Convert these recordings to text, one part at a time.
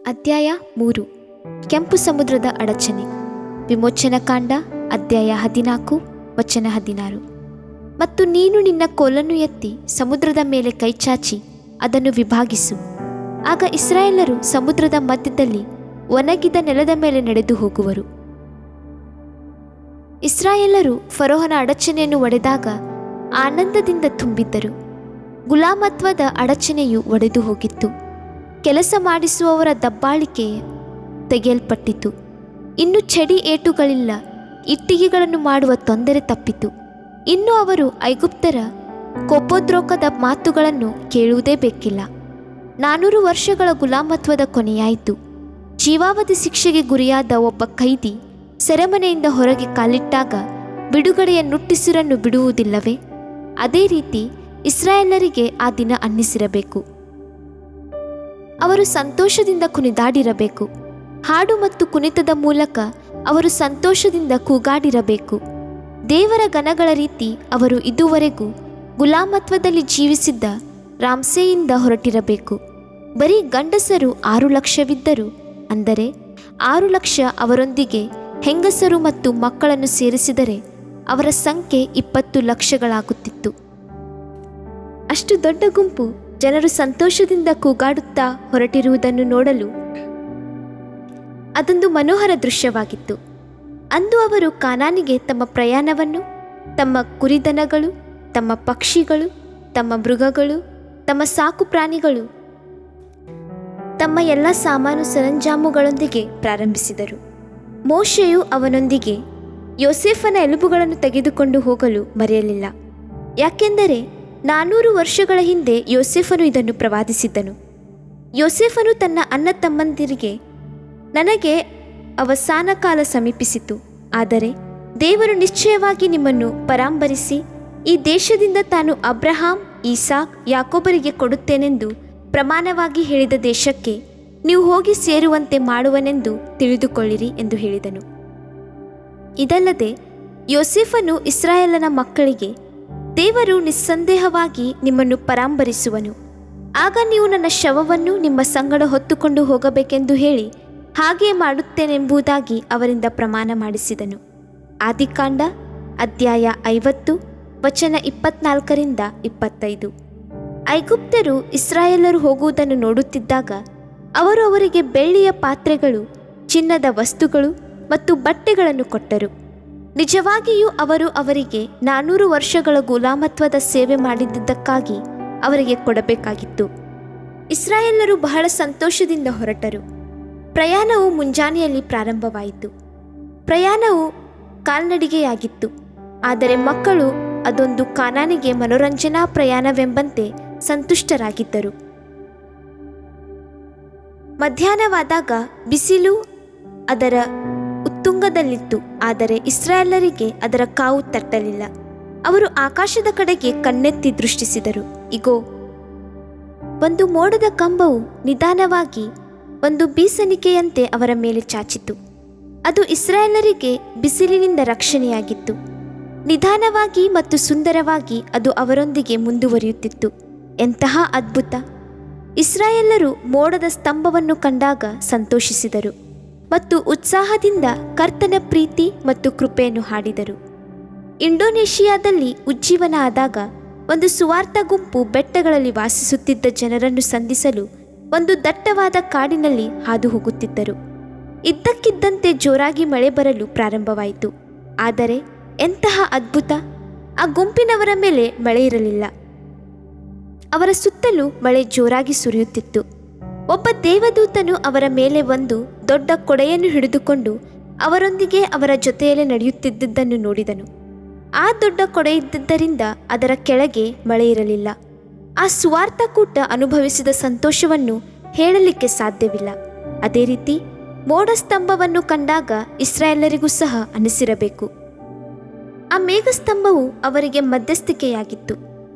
ಅಧ್ಯಾಯ 3 ಕೆಂಪು ಸಮುದ್ರದ ಅಡಚಣೆ. ವಿಮೋಚನಕಾಂಡ ಅಧ್ಯಾಯ 14 ವಚನ 16. ಮತ್ತು ನೀನು ನಿನ್ನ ಕೋಲನ್ನು ಎತ್ತಿ ಸಮುದ್ರದ ಮೇಲೆ ಕೈಚಾಚಿ ಅದನ್ನು ವಿಭಾಗಿಸು. ಆಗ ಇಸ್ರಾಯೇಲರು ಸಮುದ್ರದ ಮಧ್ಯದಲ್ಲಿ ಒಣಗಿದ ನೆಲದ ಮೇಲೆ ನಡೆದು ಹೋಗುವರು. ಇಸ್ರಾಯೇಲರು ಫರೋಹನ ಅಡಚಣೆಯನ್ನು ಒಡೆದಾಗ ಆನಂದದಿಂದ ತುಂಬಿದ್ದರು. ಗುಲಾಮತ್ವದ ಅಡಚಣೆಯು ಒಡೆದು ಹೋಗಿತ್ತು. ಕೆಲಸ ಮಾಡಿಸುವವರ ದಬ್ಬಾಳಿಕೆ ತೆಗೆಯಲ್ಪಟ್ಟಿತು. ಇನ್ನು ಚಡಿ ಏಟುಗಳಿಲ್ಲ, ಇಟ್ಟಿಗೆಗಳನ್ನು ಮಾಡುವ ತೊಂದರೆ ತಪ್ಪಿತು. ಇನ್ನು ಅವರು ಐಗುಪ್ತರ ಕೋಪೋದ್ರೋಕದ ಮಾತುಗಳನ್ನು ಕೇಳುವುದೇ ಬೇಕಿಲ್ಲ. 400 ವರ್ಷಗಳ ಗುಲಾಮತ್ವದ ಕೊನೆಯಾಯಿತು. ಜೀವಾವಧಿ ಶಿಕ್ಷೆಗೆ ಗುರಿಯಾದ ಒಬ್ಬ ಕೈದಿ ಸೆರೆಮನೆಯಿಂದ ಹೊರಗೆ ಕಾಲಿಟ್ಟಾಗ ಬಿಡುಗಡೆಯ ನುಟ್ಟಿಸಿರನ್ನು ಬಿಡುವುದಿಲ್ಲವೇ? ಅದೇ ರೀತಿ ಇಸ್ರಾಯೇಲರಿಗೆ ಆ ದಿನ ಅನ್ನಿಸಿರಬೇಕು. ಅವರು ಸಂತೋಷದಿಂದ ಕುಣಿದಾಡಿರಬೇಕು. ಹಾಡು ಮತ್ತು ಕುಣಿತದ ಮೂಲಕ ಅವರು ಸಂತೋಷದಿಂದ ಕೂಗಾಡಿರಬೇಕು. ದೇವರ ಗಣಗಳ ರೀತಿ ಅವರು ಇದುವರೆಗೂ ಗುಲಾಮತ್ವದಲ್ಲಿ ಜೀವಿಸಿದ್ದ ರಾಮ್ಸೆಯಿಂದ ಹೊರಟಿರಬೇಕು. ಬರೀ ಗಂಡಸರು 6 ಲಕ್ಷವಿದ್ದರು. ಅಂದರೆ 6 ಲಕ್ಷ ಅವರೊಂದಿಗೆ ಹೆಂಗಸರು ಮತ್ತು ಮಕ್ಕಳನ್ನು ಸೇರಿಸಿದರೆ ಅವರ ಸಂಖ್ಯೆ 20 ಲಕ್ಷಗಳಾಗುತ್ತಿತ್ತು. ಅಷ್ಟು ದೊಡ್ಡ ಗುಂಪು ಜನರು ಸಂತೋಷದಿಂದ ಕೂಗಾಡುತ್ತಾ ಹೊರಟಿರುವುದನ್ನು ನೋಡಲು ಅದೊಂದು ಮನೋಹರ ದೃಶ್ಯವಾಗಿತ್ತು. ಅಂದು ಅವರು ಕಾನಾನಿಗೆ ತಮ್ಮ ಪ್ರಯಾಣವನ್ನು, ತಮ್ಮ ಕುರಿದನಗಳು, ತಮ್ಮ ಪಕ್ಷಿಗಳು, ತಮ್ಮ ಮೃಗಗಳು, ತಮ್ಮ ಸಾಕು ಪ್ರಾಣಿಗಳು, ತಮ್ಮ ಎಲ್ಲ ಸಾಮಾನು ಸರಂಜಾಮುಗಳೊಂದಿಗೆ ಪ್ರಾರಂಭಿಸಿದರು. ಮೋಶೆಯು ಅವನೊಂದಿಗೆ ಯೋಸೇಫನ ಎಲುಬುಗಳನ್ನು ತೆಗೆದುಕೊಂಡು ಹೋಗಲು ಮರೆಯಲಿಲ್ಲ. ಯಾಕೆಂದರೆ 400 ವರ್ಷಗಳ ಹಿಂದೆ ಯೋಸೇಫನು ಇದನ್ನು ಪ್ರವಾದಿಸಿದ್ದನು. ಯೋಸೇಫನು ತನ್ನ ಅಣ್ಣ ತಮ್ಮಂದಿರಿಗೆ, ನನಗೆ ಅವಸಾನ ಕಾಲ ಸಮೀಪಿಸಿತು, ಆದರೆ ದೇವರು ನಿಶ್ಚಯವಾಗಿ ನಿಮ್ಮನ್ನು ಪರಾಂಬರಿಸಿ ಈ ದೇಶದಿಂದ ತಾನು ಅಬ್ರಹಾಂ, ಈಸಾಕ್, ಯಾಕೋಬರಿಗೆ ಕೊಡುತ್ತೇನೆಂದು ಪ್ರಮಾಣವಾಗಿ ಹೇಳಿದ ದೇಶಕ್ಕೆ ನೀವು ಹೋಗಿ ಸೇರುವಂತೆ ಮಾಡುವನೆಂದು ತಿಳಿದುಕೊಳ್ಳಿರಿ ಎಂದು ಹೇಳಿದನು. ಇದಲ್ಲದೆ ಯೋಸೇಫನು ಇಸ್ರಾಯೇಲನ ಮಕ್ಕಳಿಗೆ, ದೇವರು ನಿಸ್ಸಂದೇಹವಾಗಿ ನಿಮ್ಮನ್ನು ಪರಾಂಬರಿಸುವನು, ಆಗ ನೀವು ನನ್ನ ಶವವನ್ನು ನಿಮ್ಮ ಸಂಗಡ ಹೊತ್ತುಕೊಂಡು ಹೋಗಬೇಕೆಂದು ಹೇಳಿ ಹಾಗೇ ಮಾಡುತ್ತೇನೆಂಬುದಾಗಿ ಅವರಿಂದ ಪ್ರಮಾಣ ಮಾಡಿಸಿದನು. ಆದಿಕಾಂಡ ಅಧ್ಯಾಯ 50 ವಚನ 24-25. ಐಗುಪ್ತರು ಇಸ್ರಾಯೇಲರು ಹೋಗುವುದನ್ನು ನೋಡುತ್ತಿದ್ದಾಗ ಅವರು ಅವರಿಗೆ ಬೆಳ್ಳಿಯ ಪಾತ್ರೆಗಳು, ಚಿನ್ನದ ವಸ್ತುಗಳು ಮತ್ತು ಬಟ್ಟೆಗಳನ್ನು ಕೊಟ್ಟರು. ನಿಜವಾಗಿಯೂ ಅವರು ಅವರಿಗೆ 400 ವರ್ಷಗಳ ಗುಲಾಮತ್ವದ ಸೇವೆ ಮಾಡಿದ್ದಕ್ಕಾಗಿ ಅವರಿಗೆ ಕೊಡಬೇಕಾಗಿತ್ತು. ಇಸ್ರಾಯೇಲರು ಬಹಳ ಸಂತೋಷದಿಂದ ಹೊರಟರು. ಪ್ರಯಾಣವು ಮುಂಜಾನೆಯಲ್ಲಿ ಪ್ರಾರಂಭವಾಯಿತು. ಪ್ರಯಾಣವು ಕಾಲ್ನಡಿಗೆಯಾಗಿತ್ತು. ಆದರೆ ಮಕ್ಕಳು ಅದೊಂದು ಕಾನಾನಿಗೆ ಮನೋರಂಜನಾ ಪ್ರಯಾಣವೆಂಬಂತೆ ಸಂತುಷ್ಟರಾಗಿದ್ದರು. ಮಧ್ಯಾಹ್ನವಾದಾಗ ಬಿಸಿಲು ಅದರ ಉತ್ತುಂಗದಲ್ಲಿತ್ತು. ಆದರೆ ಇಸ್ರಾಯೇಲರಿಗೆ ಅದರ ಕಾವು ತಟ್ಟಲಿಲ್ಲ. ಅವರು ಆಕಾಶದ ಕಡೆಗೆ ಕಣ್ಣೆತ್ತಿ ದೃಷ್ಟಿಸಿದರು. ಇಗೋ, ಒಂದು ಮೋಡದ ಕಂಬವು ನಿಧಾನವಾಗಿ ಒಂದು ಬೀಸಣಿಕೆಯಂತೆ ಅವರ ಮೇಲೆ ಚಾಚಿತು. ಅದು ಇಸ್ರಾಯೇಲರಿಗೆ ಬಿಸಿಲಿನಿಂದ ರಕ್ಷಣೆಯಾಗಿತ್ತು. ನಿಧಾನವಾಗಿ ಮತ್ತು ಸುಂದರವಾಗಿ ಅದು ಅವರೊಂದಿಗೆ ಮುಂದುವರಿಯುತ್ತಿತ್ತು. ಎಂತಹ ಅದ್ಭುತ! ಇಸ್ರಾಯೇಲರು ಮೋಡದ ಸ್ತಂಭವನ್ನು ಕಂಡಾಗ ಸಂತೋಷಿಸಿದರು ಮತ್ತು ಉತ್ಸಾಹದಿಂದ ಕರ್ತನ ಪ್ರೀತಿ ಮತ್ತು ಕೃಪೆಯನ್ನು ಹಾಡಿದರು. ಇಂಡೋನೇಷಿಯಾದಲ್ಲಿ ಉಜ್ಜೀವನ ಆದಾಗ ಒಂದು ಸುವಾರ್ಥ ಗುಂಪು ಬೆಟ್ಟಗಳಲ್ಲಿ ವಾಸಿಸುತ್ತಿದ್ದ ಜನರನ್ನು ಸಂಧಿಸಲು ಒಂದು ದಟ್ಟವಾದ ಕಾಡಿನಲ್ಲಿ ಹಾದು ಹೋಗುತ್ತಿದ್ದರು. ಇದ್ದಕ್ಕಿದ್ದಂತೆ ಜೋರಾಗಿ ಮಳೆ ಬರಲು ಪ್ರಾರಂಭವಾಯಿತು. ಆದರೆ ಎಂತಹ ಅದ್ಭುತ! ಆ ಗುಂಪಿನವರ ಮೇಲೆ ಮಳೆ ಇರಲಿಲ್ಲ. ಅವರ ಸುತ್ತಲೂ ಮಳೆ ಜೋರಾಗಿ ಸುರಿಯುತ್ತಿತ್ತು. ಒಬ್ಬ ದೇವದೂತನು ಅವರ ಮೇಲೆ ಒಂದು ದೊಡ್ಡ ಕೊಡೆಯನ್ನು ಹಿಡಿದುಕೊಂಡು ಅವರೊಂದಿಗೆ ಅವರ ಜೊತೆಯಲ್ಲಿ ನಡೆಯುತ್ತಿದ್ದುದನ್ನು ನೋಡಿದನು. ಆ ದೊಡ್ಡ ಕೊಡೆ ಇದ್ದುದರಿಂದ ಅದರ ಕೆಳಗೆ ಮಳೆ ಇರಲಿಲ್ಲ. ಆ ಸುವಾರ್ಥ ಕೂಟ ಅನುಭವಿಸಿದ ಸಂತೋಷವನ್ನು ಹೇಳಲಿಕ್ಕೆ ಸಾಧ್ಯವಿಲ್ಲ. ಅದೇ ರೀತಿ ಮೋಡ ಸ್ತಂಭವನ್ನು ಕಂಡಾಗ ಇಸ್ರಾಯೇಲರಿಗೂ ಸಹ ಅನಿಸಿರಬೇಕು. ಆ ಮೇಘಸ್ತಂಭವು ಅವರಿಗೆ ಮಧ್ಯಸ್ಥಿಕೆಯಾಗಿತ್ತು.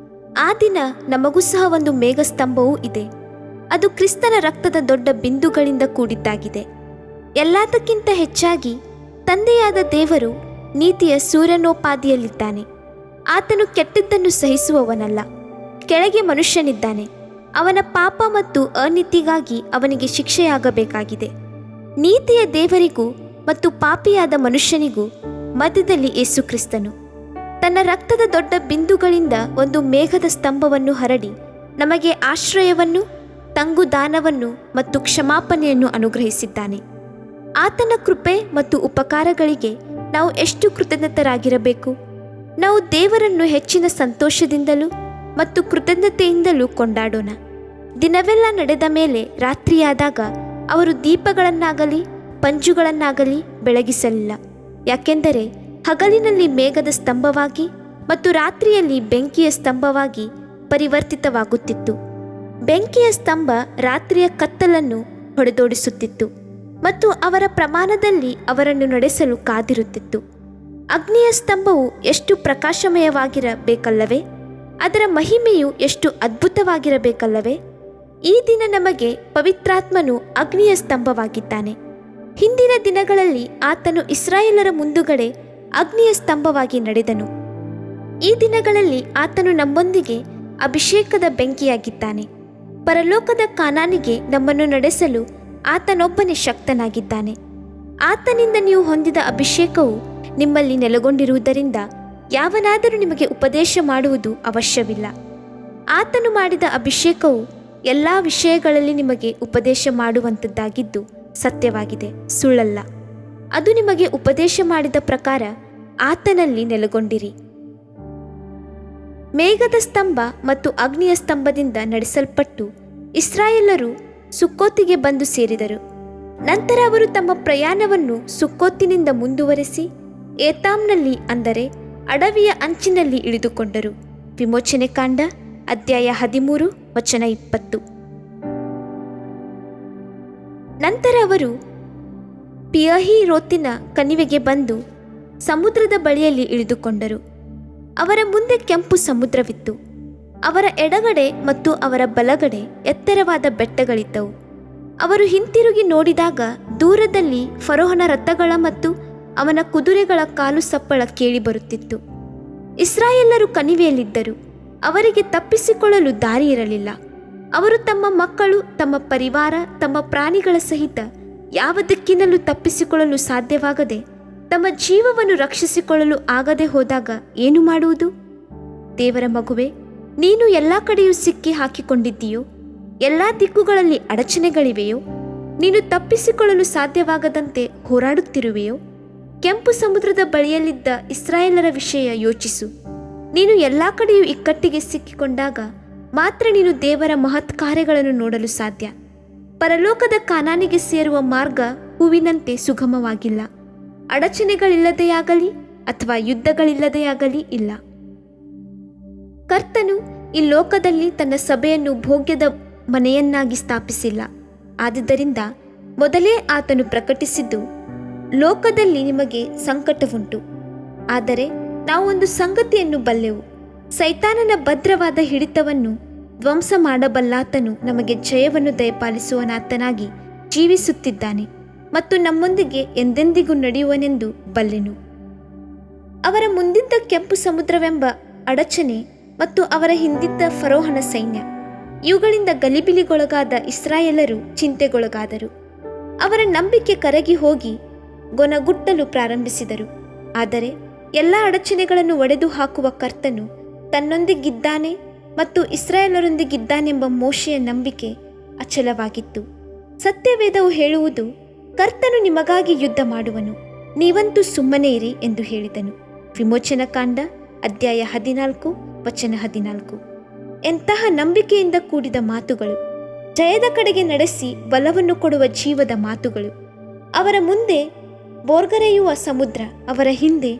ಆ ದಿನ ನಮಗೂ ಸಹ ಒಂದು ಮೇಘಸ್ತಂಭವೂ ಇದೆ. ಅದು ಕ್ರಿಸ್ತನ ರಕ್ತದ ದೊಡ್ಡ ಬಿಂದುಗಳಿಂದ ಕೂಡಿದ್ದಾಗಿದೆ. ಎಲ್ಲದಕ್ಕಿಂತ ಹೆಚ್ಚಾಗಿ ತಂದೆಯಾದ ದೇವರು ನೀತಿಯ ಸೂರ್ಯನೋಪಾದಿಯಲ್ಲಿದ್ದಾನೆ. ಆತನು ಕೆಟ್ಟದ್ದನ್ನು ಸಹಿಸುವವನಲ್ಲ. ಕೆಳಗೆ ಮನುಷ್ಯನಿದ್ದಾನೆ. ಅವನ ಪಾಪ ಮತ್ತು ಅನೀತಿಗಾಗಿ ಅವನಿಗೆ ಶಿಕ್ಷೆಯಾಗಬೇಕಾಗಿದೆ. ನೀತಿಯ ದೇವರಿಗೂ ಮತ್ತು ಪಾಪಿಯಾದ ಮನುಷ್ಯನಿಗೂ ಮಧ್ಯದಲ್ಲಿ ಯೇಸುಕ್ರಿಸ್ತನು ತನ್ನ ರಕ್ತದ ದೊಡ್ಡ ಬಿಂದುಗಳಿಂದ ಒಂದು ಮೇಘದ ಸ್ತಂಭವನ್ನು ಹರಡಿ ನಮಗೆ ಆಶ್ರಯವನ್ನು, ತಂಗುದಾನವನ್ನು ಮತ್ತು ಕ್ಷಮಾಪಣೆಯನ್ನು ಅನುಗ್ರಹಿಸಿದ್ದಾನೆ. ಆತನ ಕೃಪೆ ಮತ್ತು ಉಪಕಾರಗಳಿಗೆ ನಾವು ಎಷ್ಟು ಕೃತಜ್ಞತರಾಗಿರಬೇಕು. ನಾವು ದೇವರನ್ನು ಹೆಚ್ಚಿನ ಸಂತೋಷದಿಂದಲೂ ಮತ್ತು ಕೃತಜ್ಞತೆಯಿಂದಲೂ ಕೊಂಡಾಡೋಣ. ದಿನವೆಲ್ಲ ನಡೆದ ಮೇಲೆ ರಾತ್ರಿಯಾದಾಗ ಅವರು ದೀಪಗಳನ್ನಾಗಲಿ ಪಂಜುಗಳನ್ನಾಗಲಿ ಬೆಳಗಿಸಲಿಲ್ಲ. ಯಾಕೆಂದರೆ ಹಗಲಿನಲ್ಲಿ ಮೇಘದ ಸ್ತಂಭವಾಗಿ ಮತ್ತು ರಾತ್ರಿಯಲ್ಲಿ ಬೆಂಕಿಯ ಸ್ತಂಭವಾಗಿ ಪರಿವರ್ತಿತವಾಗುತ್ತಿತ್ತು. ಬೆಂಕಿಯ ಸ್ತಂಭ ರಾತ್ರಿಯ ಕತ್ತಲನ್ನು ಹೊಡೆದೋಡಿಸುತ್ತಿತ್ತು ಮತ್ತು ಅವರ ಪ್ರಮಾಣದಲ್ಲಿ ಅವರನ್ನು ನಡೆಸಲು ಕಾದಿರುತ್ತಿತ್ತು. ಅಗ್ನಿಯ ಸ್ತಂಭವು ಎಷ್ಟು ಪ್ರಕಾಶಮಯವಾಗಿರಬೇಕಲ್ಲವೇ? ಅದರ ಮಹಿಮೆಯು ಎಷ್ಟು ಅದ್ಭುತವಾಗಿರಬೇಕಲ್ಲವೇ? ಈ ದಿನ ನಮಗೆ ಪವಿತ್ರಾತ್ಮನು ಅಗ್ನಿಯ ಸ್ತಂಭವಾಗಿದ್ದಾನೆ. ಹಿಂದಿನ ದಿನಗಳಲ್ಲಿ ಆತನು ಇಸ್ರಾಯೇಲರ ಮುಂದುಗಡೆ ಅಗ್ನಿಯ ಸ್ತಂಭವಾಗಿ ನಡೆದನು. ಈ ದಿನಗಳಲ್ಲಿ ಆತನು ನಮ್ಮೊಂದಿಗೆ ಅಭಿಷೇಕದ ಬೆಂಕಿಯಾಗಿದ್ದಾನೆ. ಪರಲೋಕದ ಕಾನಾನಿಗೆ ನಮ್ಮನ್ನು ನಡೆಸಲು ಆತನೊಬ್ಬನೇ ಶಕ್ತನಾಗಿದ್ದಾನೆ. ಆತನಿಂದ ನೀವು ಹೊಂದಿದ ಅಭಿಷೇಕವು ನಿಮ್ಮಲ್ಲಿ ನೆಲೆಗೊಂಡಿರುವುದರಿಂದ ಯಾವನಾದರೂ ನಿಮಗೆ ಉಪದೇಶ ಮಾಡುವುದು ಅವಶ್ಯವಿಲ್ಲ. ಆತನು ಮಾಡಿದ ಅಭಿಷೇಕವು ಎಲ್ಲ ವಿಷಯಗಳಲ್ಲಿ ನಿಮಗೆ ಉಪದೇಶ ಮಾಡುವಂಥದ್ದಾಗಿದ್ದು ಸತ್ಯವಾಗಿದೆ, ಸುಳ್ಳಲ್ಲ. ಅದು ನಿಮಗೆ ಉಪದೇಶ ಮಾಡಿದ ಪ್ರಕಾರ ಆತನಲ್ಲಿ ನೆಲೆಗೊಂಡಿರಿ. ಮೇಘದ ಸ್ತಂಭ ಮತ್ತು ಅಗ್ನಿಯ ಸ್ತಂಭದಿಂದ ನಡೆಸಲ್ಪಟ್ಟು ಇಸ್ರಾಯೇಲರು ಸುಕ್ಕೋತಿಗೆ ಬಂದು ಸೇರಿದರು. ನಂತರ ಅವರು ತಮ್ಮ ಪ್ರಯಾಣವನ್ನು ಸುಕ್ಕೋತಿನಿಂದ ಮುಂದುವರೆಸಿ ಏತಾಮ್ನಲ್ಲಿ, ಅಂದರೆ ಅಡವಿಯ ಅಂಚಿನಲ್ಲಿ ಇಳಿದುಕೊಂಡರು. ವಿಮೋಚನೆ ಕಾಂಡ ಅಧ್ಯಾಯ 13 ವಚನ 20. ನಂತರ ಅವರು ಪಿಯಹೀರೋತಿನ ಕಣಿವೆಗೆ ಬಂದು ಸಮುದ್ರದ ಬಳಿಯಲ್ಲಿ ಇಳಿದುಕೊಂಡರು. ಅವರ ಮುಂದೆ ಕೆಂಪು ಸಮುದ್ರವಿತ್ತು. ಅವರ ಎಡಗಡೆ ಮತ್ತು ಅವರ ಬಲಗಡೆ ಎತ್ತರವಾದ ಬೆಟ್ಟಗಳಿದ್ದವು. ಅವರು ಹಿಂತಿರುಗಿ ನೋಡಿದಾಗ ದೂರದಲ್ಲಿ ಫರೋಹನ ರಥಗಳ ಮತ್ತು ಅವನ ಕುದುರೆಗಳ ಕಾಲು ಸಪ್ಪಳ ಕೇಳಿಬರುತ್ತಿತ್ತು. ಇಸ್ರಾಯೇಲರು ಕಣಿವೆಯಲ್ಲಿದ್ದರು. ಅವರಿಗೆ ತಪ್ಪಿಸಿಕೊಳ್ಳಲು ದಾರಿ ಇರಲಿಲ್ಲ. ಅವರು ತಮ್ಮ ಮಕ್ಕಳು, ತಮ್ಮ ಪರಿವಾರ, ತಮ್ಮ ಪ್ರಾಣಿಗಳ ಸಹಿತ ಯಾವ ದಿಕ್ಕಿನಲ್ಲೂ ತಪ್ಪಿಸಿಕೊಳ್ಳಲು ಸಾಧ್ಯವಾಗದೆ ತಮ್ಮ ಜೀವವನ್ನು ರಕ್ಷಿಸಿಕೊಳ್ಳಲು ಆಗದೆ ಹೋದಾಗ ಏನು ಮಾಡುವುದು? ದೇವರ ಮಗುವೆ, ನೀನು ಎಲ್ಲ ಕಡೆಯೂ ಸಿಕ್ಕಿ ಹಾಕಿಕೊಂಡಿದ್ದೀಯೋ? ಎಲ್ಲ ದಿಕ್ಕುಗಳಲ್ಲಿ ಅಡಚಣೆಗಳಿವೆಯೋ? ನೀನು ತಪ್ಪಿಸಿಕೊಳ್ಳಲು ಸಾಧ್ಯವಾಗದಂತೆ ಹೋರಾಡುತ್ತಿರುವೆಯೋ? ಕೆಂಪು ಸಮುದ್ರದ ಬಳಿಯಲ್ಲಿದ್ದ ಇಸ್ರಾಯೇಲರ ವಿಷಯ ಯೋಚಿಸು. ನೀನು ಎಲ್ಲ ಕಡೆಯೂ ಇಕ್ಕಟ್ಟಿಗೆ ಸಿಕ್ಕಿಕೊಂಡಾಗ ಮಾತ್ರ ನೀನು ದೇವರ ಮಹತ್ ಕಾರ್ಯಗಳನ್ನು ನೋಡಲು ಸಾಧ್ಯ. ಪರಲೋಕದ ಕಾನಾನಿಗೆ ಸೇರುವ ಮಾರ್ಗ ಹೂವಿನಂತೆ ಸುಗಮವಾಗಿಲ್ಲ. ಅಡಚಣೆಗಳಿಲ್ಲದೆಯಾಗಲಿ ಅಥವಾ ಯುದ್ಧಗಳಿಲ್ಲದೆಯಾಗಲಿ ಇಲ್ಲ. ಕರ್ತನು ಈ ಲೋಕದಲ್ಲಿ ತನ್ನ ಸಭೆಯನ್ನು ಭೋಗ್ಯದ ಮನೆಯನ್ನಾಗಿ ಸ್ಥಾಪಿಸಿಲ್ಲ. ಆದುದರಿಂದ ಮೊದಲೇ ಆತನು ಪ್ರಕಟಿಸಿದ್ದು, ಲೋಕದಲ್ಲಿ ನಿಮಗೆ ಸಂಕಟವುಂಟು, ಆದರೆ ನಾವು ಒಂದು ಸಂಗತಿಯನ್ನು ಬಲ್ಲೆವು, ಸೈತಾನನ ಭದ್ರವಾದ ಹಿಡಿತವನ್ನು ಧ್ವಂಸ ಮಾಡಬಲ್ಲಾತನು ನಮಗೆ ಜಯವನ್ನು ದಯಪಾಲಿಸುವನಾತನಾಗಿ ಜೀವಿಸುತ್ತಿದ್ದಾನೆ ಮತ್ತು ನಮ್ಮೊಂದಿಗೆ ಎಂದೆಂದಿಗೂ ನಡೆಯುವನೆಂದು ಬಲ್ಲೆನು. ಅವರ ಮುಂದಿದ್ದ ಕೆಂಪು ಸಮುದ್ರವೆಂಬ ಅಡಚಣೆ ಮತ್ತು ಅವರ ಹಿಂದಿದ್ದ ಫರೋಹನ ಸೈನ್ಯ, ಇವುಗಳಿಂದ ಗಲಿಬಿಲಿಗೊಳಗಾದ ಇಸ್ರಾಯೇಲರು ಚಿಂತೆಗೊಳಗಾದರು. ಅವರ ನಂಬಿಕೆ ಕರಗಿ ಹೋಗಿ ಗೊನಗುಟ್ಟಲು ಪ್ರಾರಂಭಿಸಿದರು. ಆದರೆ ಎಲ್ಲ ಅಡಚಣೆಗಳನ್ನು ಒಡೆದು ಹಾಕುವ ಕರ್ತನು ತನ್ನೊಂದಿಗಿದ್ದಾನೆ ಮತ್ತು ಇಸ್ರಾಯೇಲರೊಂದಿಗಿದ್ದಾನೆಂಬ ಮೋಶೆಯ ನಂಬಿಕೆ ಅಚಲವಾಗಿತ್ತು. ಸತ್ಯವೇದವು ಹೇಳುವುದು, ಕರ್ತನು ನಿಮಗಾಗಿ ಯುದ್ಧ ಮಾಡುವನು, ನೀವಂತೂ ಸುಮ್ಮನೆ ಇರಿ ಎಂದು ಹೇಳಿದನು. ವಿಮೋಚನ ಕಾಂಡ ಅಧ್ಯಾಯ 14 ವಚನ 14. ಎಂತಹ ನಂಬಿಕೆಯಿಂದ ಕೂಡಿದ ಮಾತುಗಳು! ಜಯದ ಕಡೆಗೆ ನಡೆಸಿ ಬಲವನ್ನು ಕೊಡುವ ಜೀವದ ಮಾತುಗಳು. ಅವರ ಮುಂದೆ ಬೋರ್ಗರೆಯುವ ಸಮುದ್ರ, ಅವರ ಹಿಂದೆ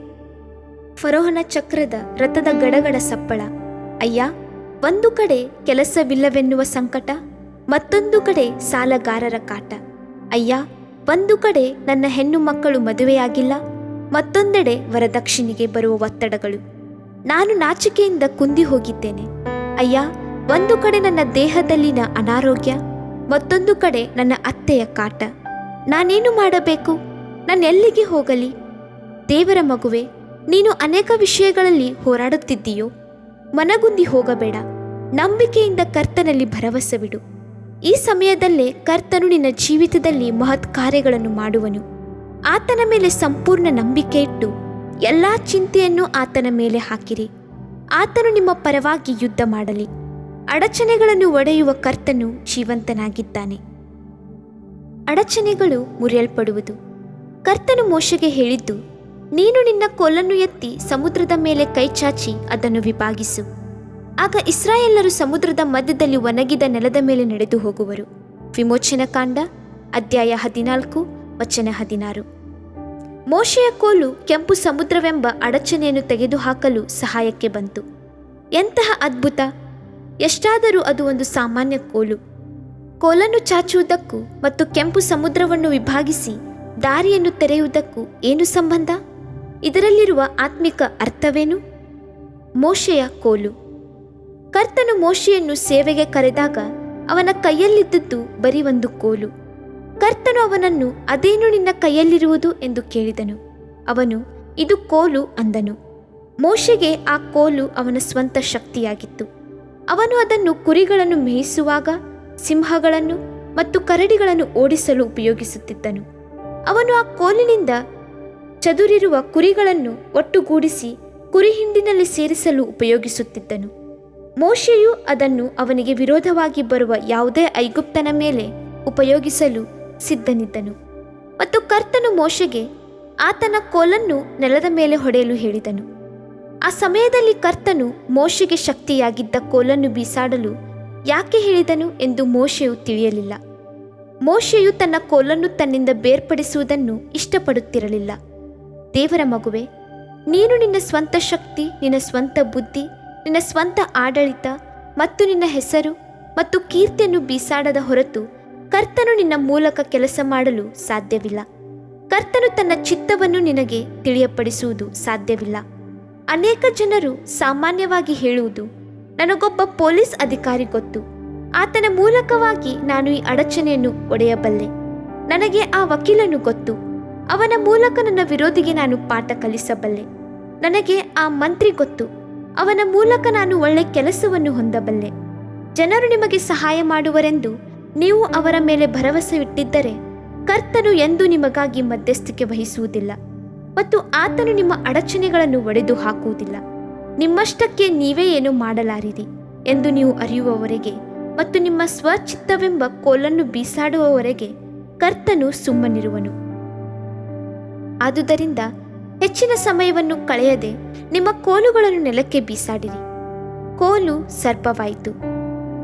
ಫರೋಹನ ಚಕ್ರದ ರಥದ ಗಡಗಡ ಸಪ್ಪಳ. ಅಯ್ಯ, ಒಂದು ಕಡೆ ಕೆಲಸವಿಲ್ಲವೆನ್ನುವ ಸಂಕಟ, ಮತ್ತೊಂದು ಕಡೆ ಸಾಲಗಾರರ ಕಾಟ. ಅಯ್ಯ, ಒಂದು ಕಡೆ ನನ್ನ ಹೆಣ್ಣು ಮಕ್ಕಳು ಮದುವೆಯಾಗಿಲ್ಲ, ಮತ್ತೊಂದೆಡೆ ವರದಕ್ಷಿಣೆಗೆ ಬರುವ ಒತ್ತಡಗಳು. ನಾನು ನಾಚಿಕೆಯಿಂದ ಕುಂದಿ ಹೋಗಿದ್ದೇನೆ. ಅಯ್ಯ, ಒಂದು ಕಡೆ ನನ್ನ ದೇಹದಲ್ಲಿನ ಅನಾರೋಗ್ಯ, ಮತ್ತೊಂದು ಕಡೆ ನನ್ನ ಅತ್ತೆಯ ಕಾಟ. ನಾನೇನು ಮಾಡಬೇಕು? ನಾನೆಲ್ಲಿಗೆ ಹೋಗಲಿ? ದೇವರ ಮಗುವೆ, ನೀನು ಅನೇಕ ವಿಷಯಗಳಲ್ಲಿ ಹೋರಾಡುತ್ತಿದ್ದೀಯೋ? ಮನಗುಂದಿ ಹೋಗಬೇಡ. ನಂಬಿಕೆಯಿಂದ ಕರ್ತನಲ್ಲಿ ಭರವಸವಿಡು. ಈ ಸಮಯದಲ್ಲೇ ಕರ್ತನು ನಿನ್ನ ಜೀವಿತದಲ್ಲಿ ಮಹತ್ ಕಾರ್ಯಗಳನ್ನು ಮಾಡುವನು. ಆತನ ಮೇಲೆ ಸಂಪೂರ್ಣ ನಂಬಿಕೆ ಇಟ್ಟು ಎಲ್ಲ ಚಿಂತೆಯನ್ನು ಆತನ ಮೇಲೆ ಹಾಕಿರಿ. ಆತನು ನಿಮ್ಮ ಪರವಾಗಿ ಯುದ್ಧ ಮಾಡಲಿ. ಅಡಚಣೆಗಳನ್ನು ಒಡೆಯುವ ಕರ್ತನು ಜೀವಂತನಾಗಿದ್ದಾನೆ. ಅಡಚಣೆಗಳು ಮುರಿಯಲ್ಪಡುವುದು. ಕರ್ತನು ಮೋಶೆಗೆ ಹೇಳಿದ್ದು, ನೀನು ನಿನ್ನ ಕೋಲನ್ನು ಎತ್ತಿ ಸಮುದ್ರದ ಮೇಲೆ ಕೈಚಾಚಿ ಅದನ್ನು ವಿಭಾಗಿಸು. ಆಗ ಇಸ್ರಾಯೇಲರು ಸಮುದ್ರದ ಮಧ್ಯದಲ್ಲಿ ಒಣಗಿದ ನೆಲದ ಮೇಲೆ ನಡೆದು ಹೋಗುವರು. ವಿಮೋಚನಕಾಂಡ ಅಧ್ಯಾಯ 14 ವಚನ 16. ಮೋಶೆಯ ಕೋಲು ಕೆಂಪು ಸಮುದ್ರವೆಂಬ ಅಡಚಣೆಯನ್ನು ತೆಗೆದುಹಾಕಲು ಸಹಾಯಕ್ಕೆ ಬಂತು. ಎಂತಹ ಅದ್ಭುತ! ಎಷ್ಟಾದರೂ ಅದು ಒಂದು ಸಾಮಾನ್ಯ ಕೋಲು. ಕೋಲನ್ನು ಚಾಚುವುದಕ್ಕೂ ಮತ್ತು ಕೆಂಪು ಸಮುದ್ರವನ್ನು ವಿಭಾಗಿಸಿ ದಾರಿಯನ್ನು ತೆರೆಯುವುದಕ್ಕೂ ಏನು ಸಂಬಂಧ? ಇದರಲ್ಲಿರುವ ಆತ್ಮಿಕ ಅರ್ಥವೇನು? ಮೋಶೆಯ ಕೋಲು. ಕರ್ತನು ಮೋಶೆಯನ್ನು ಸೇವೆಗೆ ಕರೆದಾಗ ಅವನ ಕೈಯಲ್ಲಿದ್ದದ್ದು ಬರೀ ಒಂದು ಕೋಲು. ಕರ್ತನು ಅವನನ್ನು, ಅದೇನು ನಿನ್ನ ಕೈಯಲ್ಲಿರುವುದು ಎಂದು ಕೇಳಿದನು. ಅವನು, ಇದು ಕೋಲು ಅಂದನು. ಮೋಶೆಗೆ ಆ ಕೋಲು ಅವನ ಸ್ವಂತ ಶಕ್ತಿಯಾಗಿತ್ತು. ಅವನು ಅದನ್ನು ಕುರಿಗಳನ್ನು ಮೇಯಿಸುವಾಗ, ಸಿಂಹಗಳನ್ನು ಮತ್ತು ಕರಡಿಗಳನ್ನು ಓಡಿಸಲು ಉಪಯೋಗಿಸುತ್ತಿದ್ದನು. ಅವನು ಆ ಕೋಲಿನಿಂದ ಚದುರಿರುವ ಕುರಿಗಳನ್ನು ಒಟ್ಟುಗೂಡಿಸಿ ಕುರಿ ಹಿಂಡಿನಲ್ಲಿ ಸೇರಿಸಲು ಉಪಯೋಗಿಸುತ್ತಿದ್ದನು. ಮೋಶೆಯು ಅದನ್ನು ಅವನಿಗೆ ವಿರೋಧವಾಗಿ ಬರುವ ಯಾವುದೇ ಐಗುಪ್ತನ ಮೇಲೆ ಉಪಯೋಗಿಸಲು ಸಿದ್ಧನಿದ್ದನು. ಮತ್ತು ಕರ್ತನು ಮೋಶೆಗೆ ಆತನ ಕೋಲನ್ನು ನೆಲದ ಮೇಲೆ ಹೊಡೆಯಲು ಹೇಳಿದನು. ಆ ಸಮಯದಲ್ಲಿ ಕರ್ತನು ಮೋಶೆಗೆ ಶಕ್ತಿಯಾಗಿದ್ದ ಕೋಲನ್ನು ಬೀಸಾಡಲು ಯಾಕೆ ಹೇಳಿದನು ಎಂದು ಮೋಶೆಯು ತಿಳಿಯಲಿಲ್ಲ. ಮೋಶೆಯು ತನ್ನ ಕೋಲನ್ನು ತನ್ನಿಂದ ಬೇರ್ಪಡಿಸುವುದನ್ನು ಇಷ್ಟಪಡುತ್ತಿರಲಿಲ್ಲ. ದೇವರ ಮಗುವೆ, ನೀನು ನಿನ್ನ ಸ್ವಂತ ಶಕ್ತಿ, ನಿನ್ನ ಸ್ವಂತ ಬುದ್ಧಿ, ನಿನ್ನ ಸ್ವಂತ ಆಡಳಿತ ಮತ್ತು ನಿನ್ನ ಹೆಸರು ಮತ್ತು ಕೀರ್ತಿಯನ್ನು ಬೀಸಾಡದ ಹೊರತು ಕರ್ತನು ನಿನ್ನ ಮೂಲಕ ಕೆಲಸ ಮಾಡಲು ಸಾಧ್ಯವಿಲ್ಲ. ಕರ್ತನು ತನ್ನ ಚಿತ್ತವನ್ನು ನಿನಗೆ ತಿಳಿಯಪಡಿಸುವುದು ಸಾಧ್ಯವಿಲ್ಲ. ಅನೇಕ ಜನರು ಸಾಮಾನ್ಯವಾಗಿ ಹೇಳುವುದು, ನನಗೊಬ್ಬ ಪೊಲೀಸ್ ಅಧಿಕಾರಿ ಗೊತ್ತು, ಆತನ ಮೂಲಕವಾಗಿ ನಾನು ಈ ಅಡಚಣೆಯನ್ನು ಒಡೆಯಬಲ್ಲೆ. ನನಗೆ ಆ ವಕೀಲನು ಗೊತ್ತು, ಅವನ ಮೂಲಕ ನನ್ನ ವಿರೋಧಿಗೆ ನಾನು ಪಾಠ ಕಲಿಸಬಲ್ಲೆ. ನನಗೆ ಆ ಮಂತ್ರಿ ಗೊತ್ತು, ಅವನ ಮೂಲಕ ನಾನು ಒಳ್ಳೆ ಕೆಲಸವನ್ನು ಹೊಂದಬಲ್ಲೆ. ಜನರು ನಿಮಗೆ ಸಹಾಯ ಮಾಡುವರೆಂದು ನೀವು ಅವರ ಮೇಲೆ ಭರವಸೆ ಇಟ್ಟಿದ್ದರೆ ಕರ್ತನು ಎಂದೂ ನಿಮಗಾಗಿ ಮಧ್ಯಸ್ಥಿಕೆ ವಹಿಸುವುದಿಲ್ಲ ಮತ್ತು ಆತನು ನಿಮ್ಮ ಅಡಚಣೆಗಳನ್ನು ಒಡೆದು ಹಾಕುವುದಿಲ್ಲ. ನಿಮ್ಮಷ್ಟಕ್ಕೆ ನೀವೇ ಏನು ಮಾಡಲಾರಿರಿ ಎಂದು ನೀವು ಅರಿಯುವವರೆಗೆ ಮತ್ತು ನಿಮ್ಮ ಸ್ವಚಿತ್ತವೆಂಬ ಕೋಲನ್ನು ಬೀಸಾಡುವವರೆಗೆ ಕರ್ತನು ಸುಮ್ಮನಿರುವನು. ಆದುದರಿಂದ ಹೆಚ್ಚಿನ ಸಮಯವನ್ನು ಕಳೆಯದೆ ನಿಮ್ಮ ಕೋಲುಗಳನ್ನು ನೆಲಕ್ಕೆ ಬೀಸಾಡಿರಿ. ಕೋಲು ಸರ್ಪವಾಯಿತು.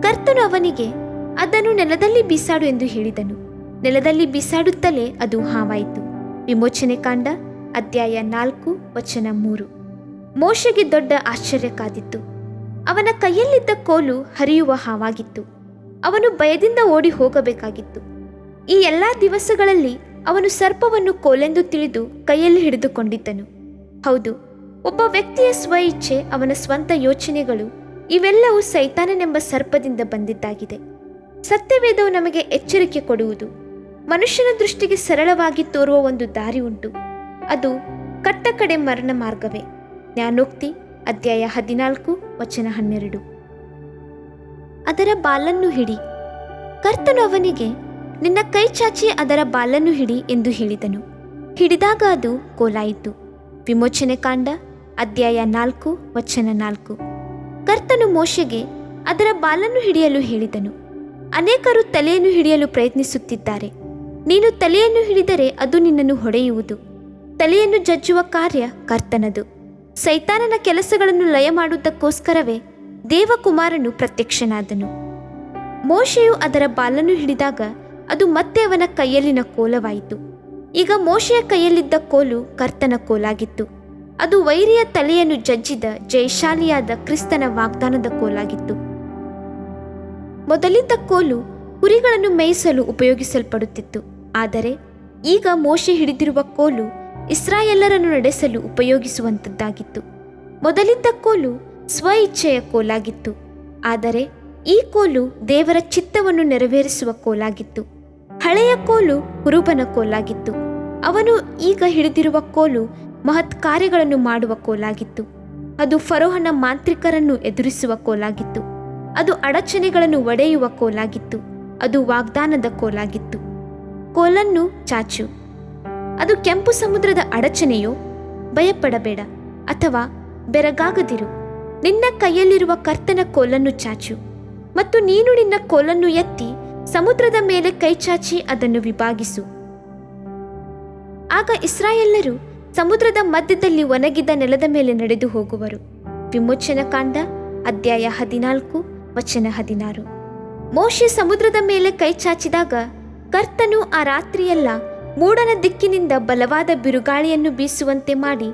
ಕರ್ತನು ಅವನಿಗೆ, ಅದನ್ನು ನೆಲದಲ್ಲಿ ಬೀಸಾಡು ಎಂದು ಹೇಳಿದನು. ನೆಲದಲ್ಲಿ ಬೀಸಾಡುತ್ತಲೇ ಅದು ಹಾವಾಯಿತು. ವಿಮೋಚನೆಕಾಂಡ ಅಧ್ಯಾಯ 4 ವಚನ 3. ಮೋಶೆಗೆ ದೊಡ್ಡ ಆಶ್ಚರ್ಯ ಕಾದಿತ್ತು. ಅವನ ಕೈಯಲ್ಲಿದ್ದ ಕೋಲು ಹರಿಯುವ ಹಾವಾಗಿತ್ತು. ಅವನು ಭಯದಿಂದ ಓಡಿ ಹೋಗಬೇಕಾಗಿತ್ತು. ಈ ಎಲ್ಲ ದಿವಸಗಳಲ್ಲಿ ಅವನು ಸರ್ಪವನ್ನು ಕೋಲೆಂದು ತಿಳಿದು ಕೈಯಲ್ಲಿ ಹಿಡಿದುಕೊಂಡಿದ್ದನು. ಹೌದು, ಒಬ್ಬ ವ್ಯಕ್ತಿಯ ಸ್ವ ಇಚ್ಛೆ, ಅವನ ಸ್ವಂತ ಯೋಚನೆಗಳು, ಇವೆಲ್ಲವೂ ಸೈತಾನನೆಂಬ ಸರ್ಪದಿಂದ ಬಂದಿದ್ದಾಗಿದೆ. ಸತ್ಯವೇದವು ನಮಗೆ ಎಚ್ಚರಿಕೆ ಕೊಡುವುದು, ಮನುಷ್ಯನ ದೃಷ್ಟಿಗೆ ಸರಳವಾಗಿ ತೋರುವ ಒಂದು ದಾರಿ ಉಂಟು, ಅದು ಕಟ್ಟ ಕಡೆ ಮರಣ ಮಾರ್ಗವೇ. ಜ್ಞಾನೋಕ್ತಿ ಅಧ್ಯಾಯ 14 ವಚನ 12. ಅದರ ಬಾಲನ್ನು ಹಿಡಿ. ಕರ್ತನು ಅವನಿಗೆ, ನಿನ್ನ ಕೈ ಚಾಚಿ ಅದರ ಬಾಲನ್ನು ಹಿಡಿ ಎಂದು ಹೇಳಿದನು. ಹಿಡಿದಾಗ ಅದು ಕೋಲಾಯಿತು. ವಿಮೋಚನೆಕಾಂಡ ಅಧ್ಯಾಯ 4 ವಚನ 4. ಕರ್ತನು ಮೋಶೆಗೆ ಅದರ ಬಾಲನ್ನು ಹಿಡಿಯಲು ಹೇಳಿದನು. ಅನೇಕರು ತಲೆಯನ್ನು ಹಿಡಿಯಲು ಪ್ರಯತ್ನಿಸುತ್ತಿದ್ದಾರೆ. ನೀನು ತಲೆಯನ್ನು ಹಿಡಿದರೆ ಅದು ನಿನ್ನನ್ನು ಹೊಡೆಯುವುದು. ತಲೆಯನ್ನು ಜಜ್ಜುವ ಕಾರ್ಯ ಕರ್ತನದು. ಸೈತಾನನ ಕೆಲಸಗಳನ್ನು ಲಯ ಮಾಡುವುದಕ್ಕೋಸ್ಕರವೇ ದೇವಕುಮಾರನು ಪ್ರತ್ಯಕ್ಷನಾದನು. ಮೋಶೆಯು ಅದರ ಬಾಲನ್ನು ಹಿಡಿದಾಗ ಅದು ಮತ್ತೆ ಅವನ ಕೈಯಲ್ಲಿನ ಕೋಲವಾಯಿತು. ಈಗ ಮೋಶೆಯ ಕೈಯಲ್ಲಿದ್ದ ಕೋಲು ಕರ್ತನ ಕೋಲಾಗಿತ್ತು. ಅದು ವೈರಿಯ ತಲೆಯನ್ನು ಜಜ್ಜಿದ ಜಯಶಾಲಿಯಾದ ಕ್ರಿಸ್ತನ ವಾಗ್ದಾನದ ಕೋಲಾಗಿತ್ತು. ಮೊದಲಿದ್ದ ಕೋಲು ಕುರಿಗಳನ್ನು ಮೇಯಿಸಲು ಉಪಯೋಗಿಸಲ್ಪಡುತ್ತಿತ್ತು. ಆದರೆ ಈಗ ಮೋಶೆ ಹಿಡಿದಿರುವ ಕೋಲು ಇಸ್ರಾಯೇಲರನ್ನು ನಡೆಸಲು ಉಪಯೋಗಿಸುವಂಥದ್ದಾಗಿತ್ತು. ಮೊದಲಿದ್ದ ಕೋಲು ಸ್ವ ಇಚ್ಛೆಯ ಕೋಲಾಗಿತ್ತು. ಆದರೆ ಈ ಕೋಲು ದೇವರ ಚಿತ್ತವನ್ನು ನೆರವೇರಿಸುವ ಕೋಲಾಗಿತ್ತು. ಹಳೆಯ ಕೋಲು ಕುರುಬನ ಕೋಲಾಗಿತ್ತು. ಅವನು ಈಗ ಹಿಡಿದಿರುವ ಕೋಲು ಮಹತ್ ಕಾರ್ಯಗಳನ್ನು ಮಾಡುವ ಕೋಲಾಗಿತ್ತು. ಅದು ಫರೋಹನ ಮಾಂತ್ರಿಕರನ್ನು ಎದುರಿಸುವ ಕೋಲಾಗಿತ್ತು. ಅದು ಅಡಚಣೆಗಳನ್ನು ಒಡೆಯುವ ಕೋಲಾಗಿತ್ತು. ಅದು ವಾಗ್ದಾನದ ಕೋಲಾಗಿತ್ತು. ಕೋಲನ್ನು ಚಾಚು. ಅದು ಕೆಂಪು ಸಮುದ್ರದ ಅಡಚಣೆಯೋ? ಭಯಪಡಬೇಡ ಅಥವಾ ಬೆರಗಾಗದಿರು. ನಿನ್ನ ಕೈಯಲ್ಲಿರುವ ಕರ್ತನ ಕೋಲನ್ನು ಚಾಚು. ಮತ್ತು ನೀನು ನಿನ್ನ ಕೋಲನ್ನು ಎತ್ತಿ ಸಮುದ್ರದ ಮೇಲೆ ಕೈಚಾಚಿ ಅದನ್ನು ವಿಭಾಗಿಸು. ಆಗ ಇಸ್ರಾಯೇಲ್ಯರು ಸಮುದ್ರದ ಮಧ್ಯದಲ್ಲಿ ಒಣಗಿದ ನೆಲದ ಮೇಲೆ ನಡೆದು ಹೋಗುವರು. ವಿಮೋಚನಕಾಂಡ ಅಧ್ಯಾಯ 14 ವಚನ 16. ಮೋಶೆ ಸಮುದ್ರದ ಮೇಲೆ ಕೈಚಾಚಿದಾಗ ಕರ್ತನು ಆ ರಾತ್ರಿಯೆಲ್ಲ ಮೂಡಣ ದಿಕ್ಕಿನಿಂದ ಬಲವಾದ ಬಿರುಗಾಳಿಯನ್ನು ಬೀಸುವಂತೆ ಮಾಡಿ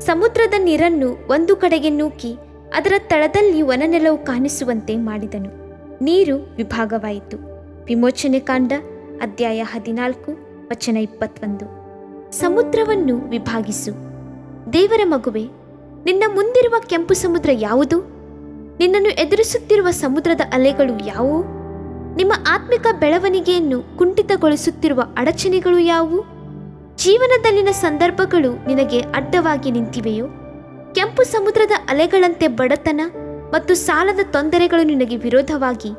ಸಮುದ್ರದ ನೀರನ್ನು ಒಂದು ಕಡೆಗೆ ನೂಕಿ ಅದರ ತಳದಲ್ಲಿ ವನನೆಲವು ಕಾಣಿಸುವಂತೆ ಮಾಡಿದನು. ನೀರು ವಿಭಾಗವಾಯಿತು. ವಿಮೋಚನೆಕಾಂಡ ಅಧ್ಯಾಯ 14 ವಚನ 21. ಸಮುದ್ರವನ್ನು ವಿಭಾಗಿಸು. ದೇವರ ಮಗುವೆ, ನಿನ್ನ ಮುಂದಿರುವ ಕೆಂಪು ಸಮುದ್ರ ಯಾವುದು? ನಿನ್ನನ್ನು ಎದುರಿಸುತ್ತಿರುವ ಸಮುದ್ರದ ಅಲೆಗಳು ಯಾವುವು? ನಿಮ್ಮ ಆತ್ಮಿಕ ಬೆಳವಣಿಗೆಯನ್ನು ಕುಂಠಿತಗೊಳಿಸುತ್ತಿರುವ ಅಡಚಣೆಗಳು ಯಾವುವು? ಜೀವನದಲ್ಲಿನ ಸಂದರ್ಭಗಳು ನಿನಗೆ ಅಡ್ಡವಾಗಿ ನಿಂತಿವೆಯೋ? ಕೆಂಪು ಸಮುದ್ರದ ಅಲೆಗಳಂತೆ ಬಡತನ ಮತ್ತು ಸಾಲದ ತೊಂದರೆಗಳು ನಿನಗೆ ವಿರೋಧವಾಗಿ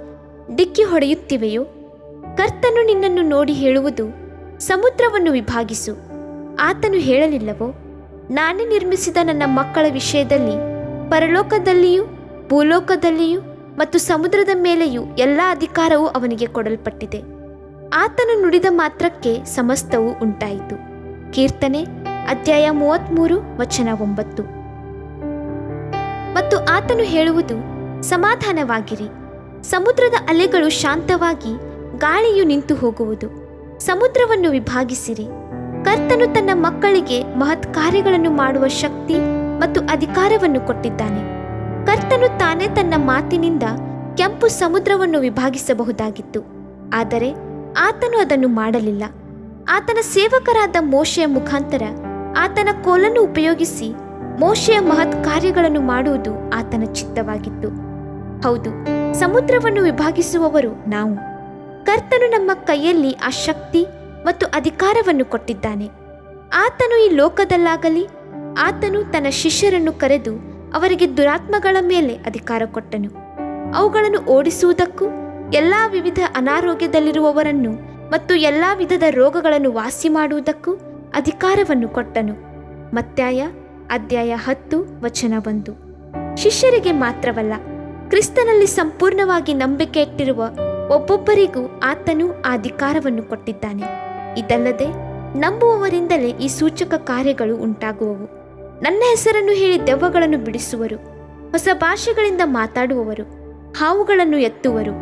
ಡಿಕ್ಕಿ ಹೊಡೆಯುತ್ತಿವೆಯೋ? ಕರ್ತನು ನಿನ್ನನ್ನು ನೋಡಿ ಹೇಳುವುದು, ಸಮುದ್ರವನ್ನು ವಿಭಾಗಿಸು. ಆತನು ಹೇಳಲಿಲ್ಲವೋ, ನಾನೇ ನಿರ್ಮಿಸಿದ ನನ್ನ ಮಕ್ಕಳ ವಿಷಯದಲ್ಲಿ ಪರಲೋಕದಲ್ಲಿಯೂ ಭೂಲೋಕದಲ್ಲಿಯೂ ಮತ್ತು ಸಮುದ್ರದ ಮೇಲೆಯೂ ಎಲ್ಲ ಅಧಿಕಾರವೂ ಅವನಿಗೆ ಕೊಡಲ್ಪಟ್ಟಿದೆ. ಆತನು ನುಡಿದ ಮಾತ್ರಕ್ಕೆ ಸಮಸ್ತವೂ ಉಂಟಾಯಿತು. ಕೀರ್ತನೆ ಅಧ್ಯಾಯ 33 ವಚನ 9. ಮತ್ತು ಆತನು ಹೇಳುವುದು, ಸಮಾಧಾನವಾಗಿರಿ. ಸಮುದ್ರದ ಅಲೆಗಳು ಶಾಂತವಾಗಿ ಗಾಳಿಯು ನಿಂತು ಹೋಗುವುದು. ಸಮುದ್ರವನ್ನು ವಿಭಾಗಿಸಿರಿ. ಕರ್ತನು ತನ್ನ ಮಕ್ಕಳಿಗೆ ಮಹತ್ ಕಾರ್ಯಗಳನ್ನು ಮಾಡುವ ಶಕ್ತಿ ಮತ್ತು ಅಧಿಕಾರವನ್ನು ಕೊಟ್ಟಿದ್ದಾನೆ. ಕರ್ತನು ತಾನೇ ತನ್ನ ಮಾತಿನಿಂದ ಕೆಂಪು ಸಮುದ್ರವನ್ನು ವಿಭಾಗಿಸಬಹುದಾಗಿತ್ತು, ಆದರೆ ಆತನು ಅದನ್ನು ಮಾಡಲಿಲ್ಲ. ಆತನ ಸೇವಕರಾದ ಮೋಶೆಯ ಮುಖಾಂತರ ಆತನ ಕೋಲನ್ನು ಉಪಯೋಗಿಸಿ ಮೋಶೆಯ ಮಹತ್ ಕಾರ್ಯಗಳನ್ನು ಮಾಡುವುದು ಆತನ ಚಿತ್ತವಾಗಿತ್ತು. ಹೌದು, ಸಮುದ್ರವನ್ನು ವಿಭಾಗಿಸುವವರು ನಾವು. ಕರ್ತನು ನಮ್ಮ ಕೈಯಲ್ಲಿ ಆ ಶಕ್ತಿ ಮತ್ತು ಅಧಿಕಾರವನ್ನು ಕೊಟ್ಟಿದ್ದಾನೆ. ಆತನು ಈ ಲೋಕದಲ್ಲಾಗಲಿ ಆತನು ತನ್ನ ಶಿಷ್ಯರನ್ನು ಕರೆದು ಅವರಿಗೆ ದುರಾತ್ಮಗಳ ಮೇಲೆ ಅಧಿಕಾರ ಕೊಟ್ಟನು. ಅವುಗಳನ್ನು ಓಡಿಸುವುದಕ್ಕೂ ಎಲ್ಲ ವಿವಿಧ ಅನಾರೋಗ್ಯದಲ್ಲಿರುವವರನ್ನು ಮತ್ತು ಎಲ್ಲ ವಿಧದ ರೋಗಗಳನ್ನು ವಾಸಿ ಮಾಡುವುದಕ್ಕೂ ಅಧಿಕಾರವನ್ನು ಕೊಟ್ಟನು. ಮತ್ತಾಯ ಅಧ್ಯಾಯ 10 ವಚನ 1. ಶಿಷ್ಯರಿಗೆ ಮಾತ್ರವಲ್ಲ, ಕ್ರಿಸ್ತನಲ್ಲಿ ಸಂಪೂರ್ಣವಾಗಿ ನಂಬಿಕೆ ಇಟ್ಟಿರುವ ಒಬ್ಬೊಬ್ಬರಿಗೂ ಆತನು ಆ ಅಧಿಕಾರವನ್ನು ಕೊಟ್ಟಿದ್ದಾನೆ. ಇದಲ್ಲದೆ ನಂಬುವವರಿಂದಲೇ ಈ ಸೂಚಕ ಕಾರ್ಯಗಳು ಉಂಟಾಗುವವು. ನನ್ನ ಹೆಸರನ್ನು ಹೇಳಿ ದೆವ್ವಗಳನ್ನು ಬಿಡಿಸುವರು, ಹೊಸ ಭಾಷೆಗಳಿಂದ ಮಾತಾಡುವವರು, ಹಾವುಗಳನ್ನು ಎತ್ತುವರು,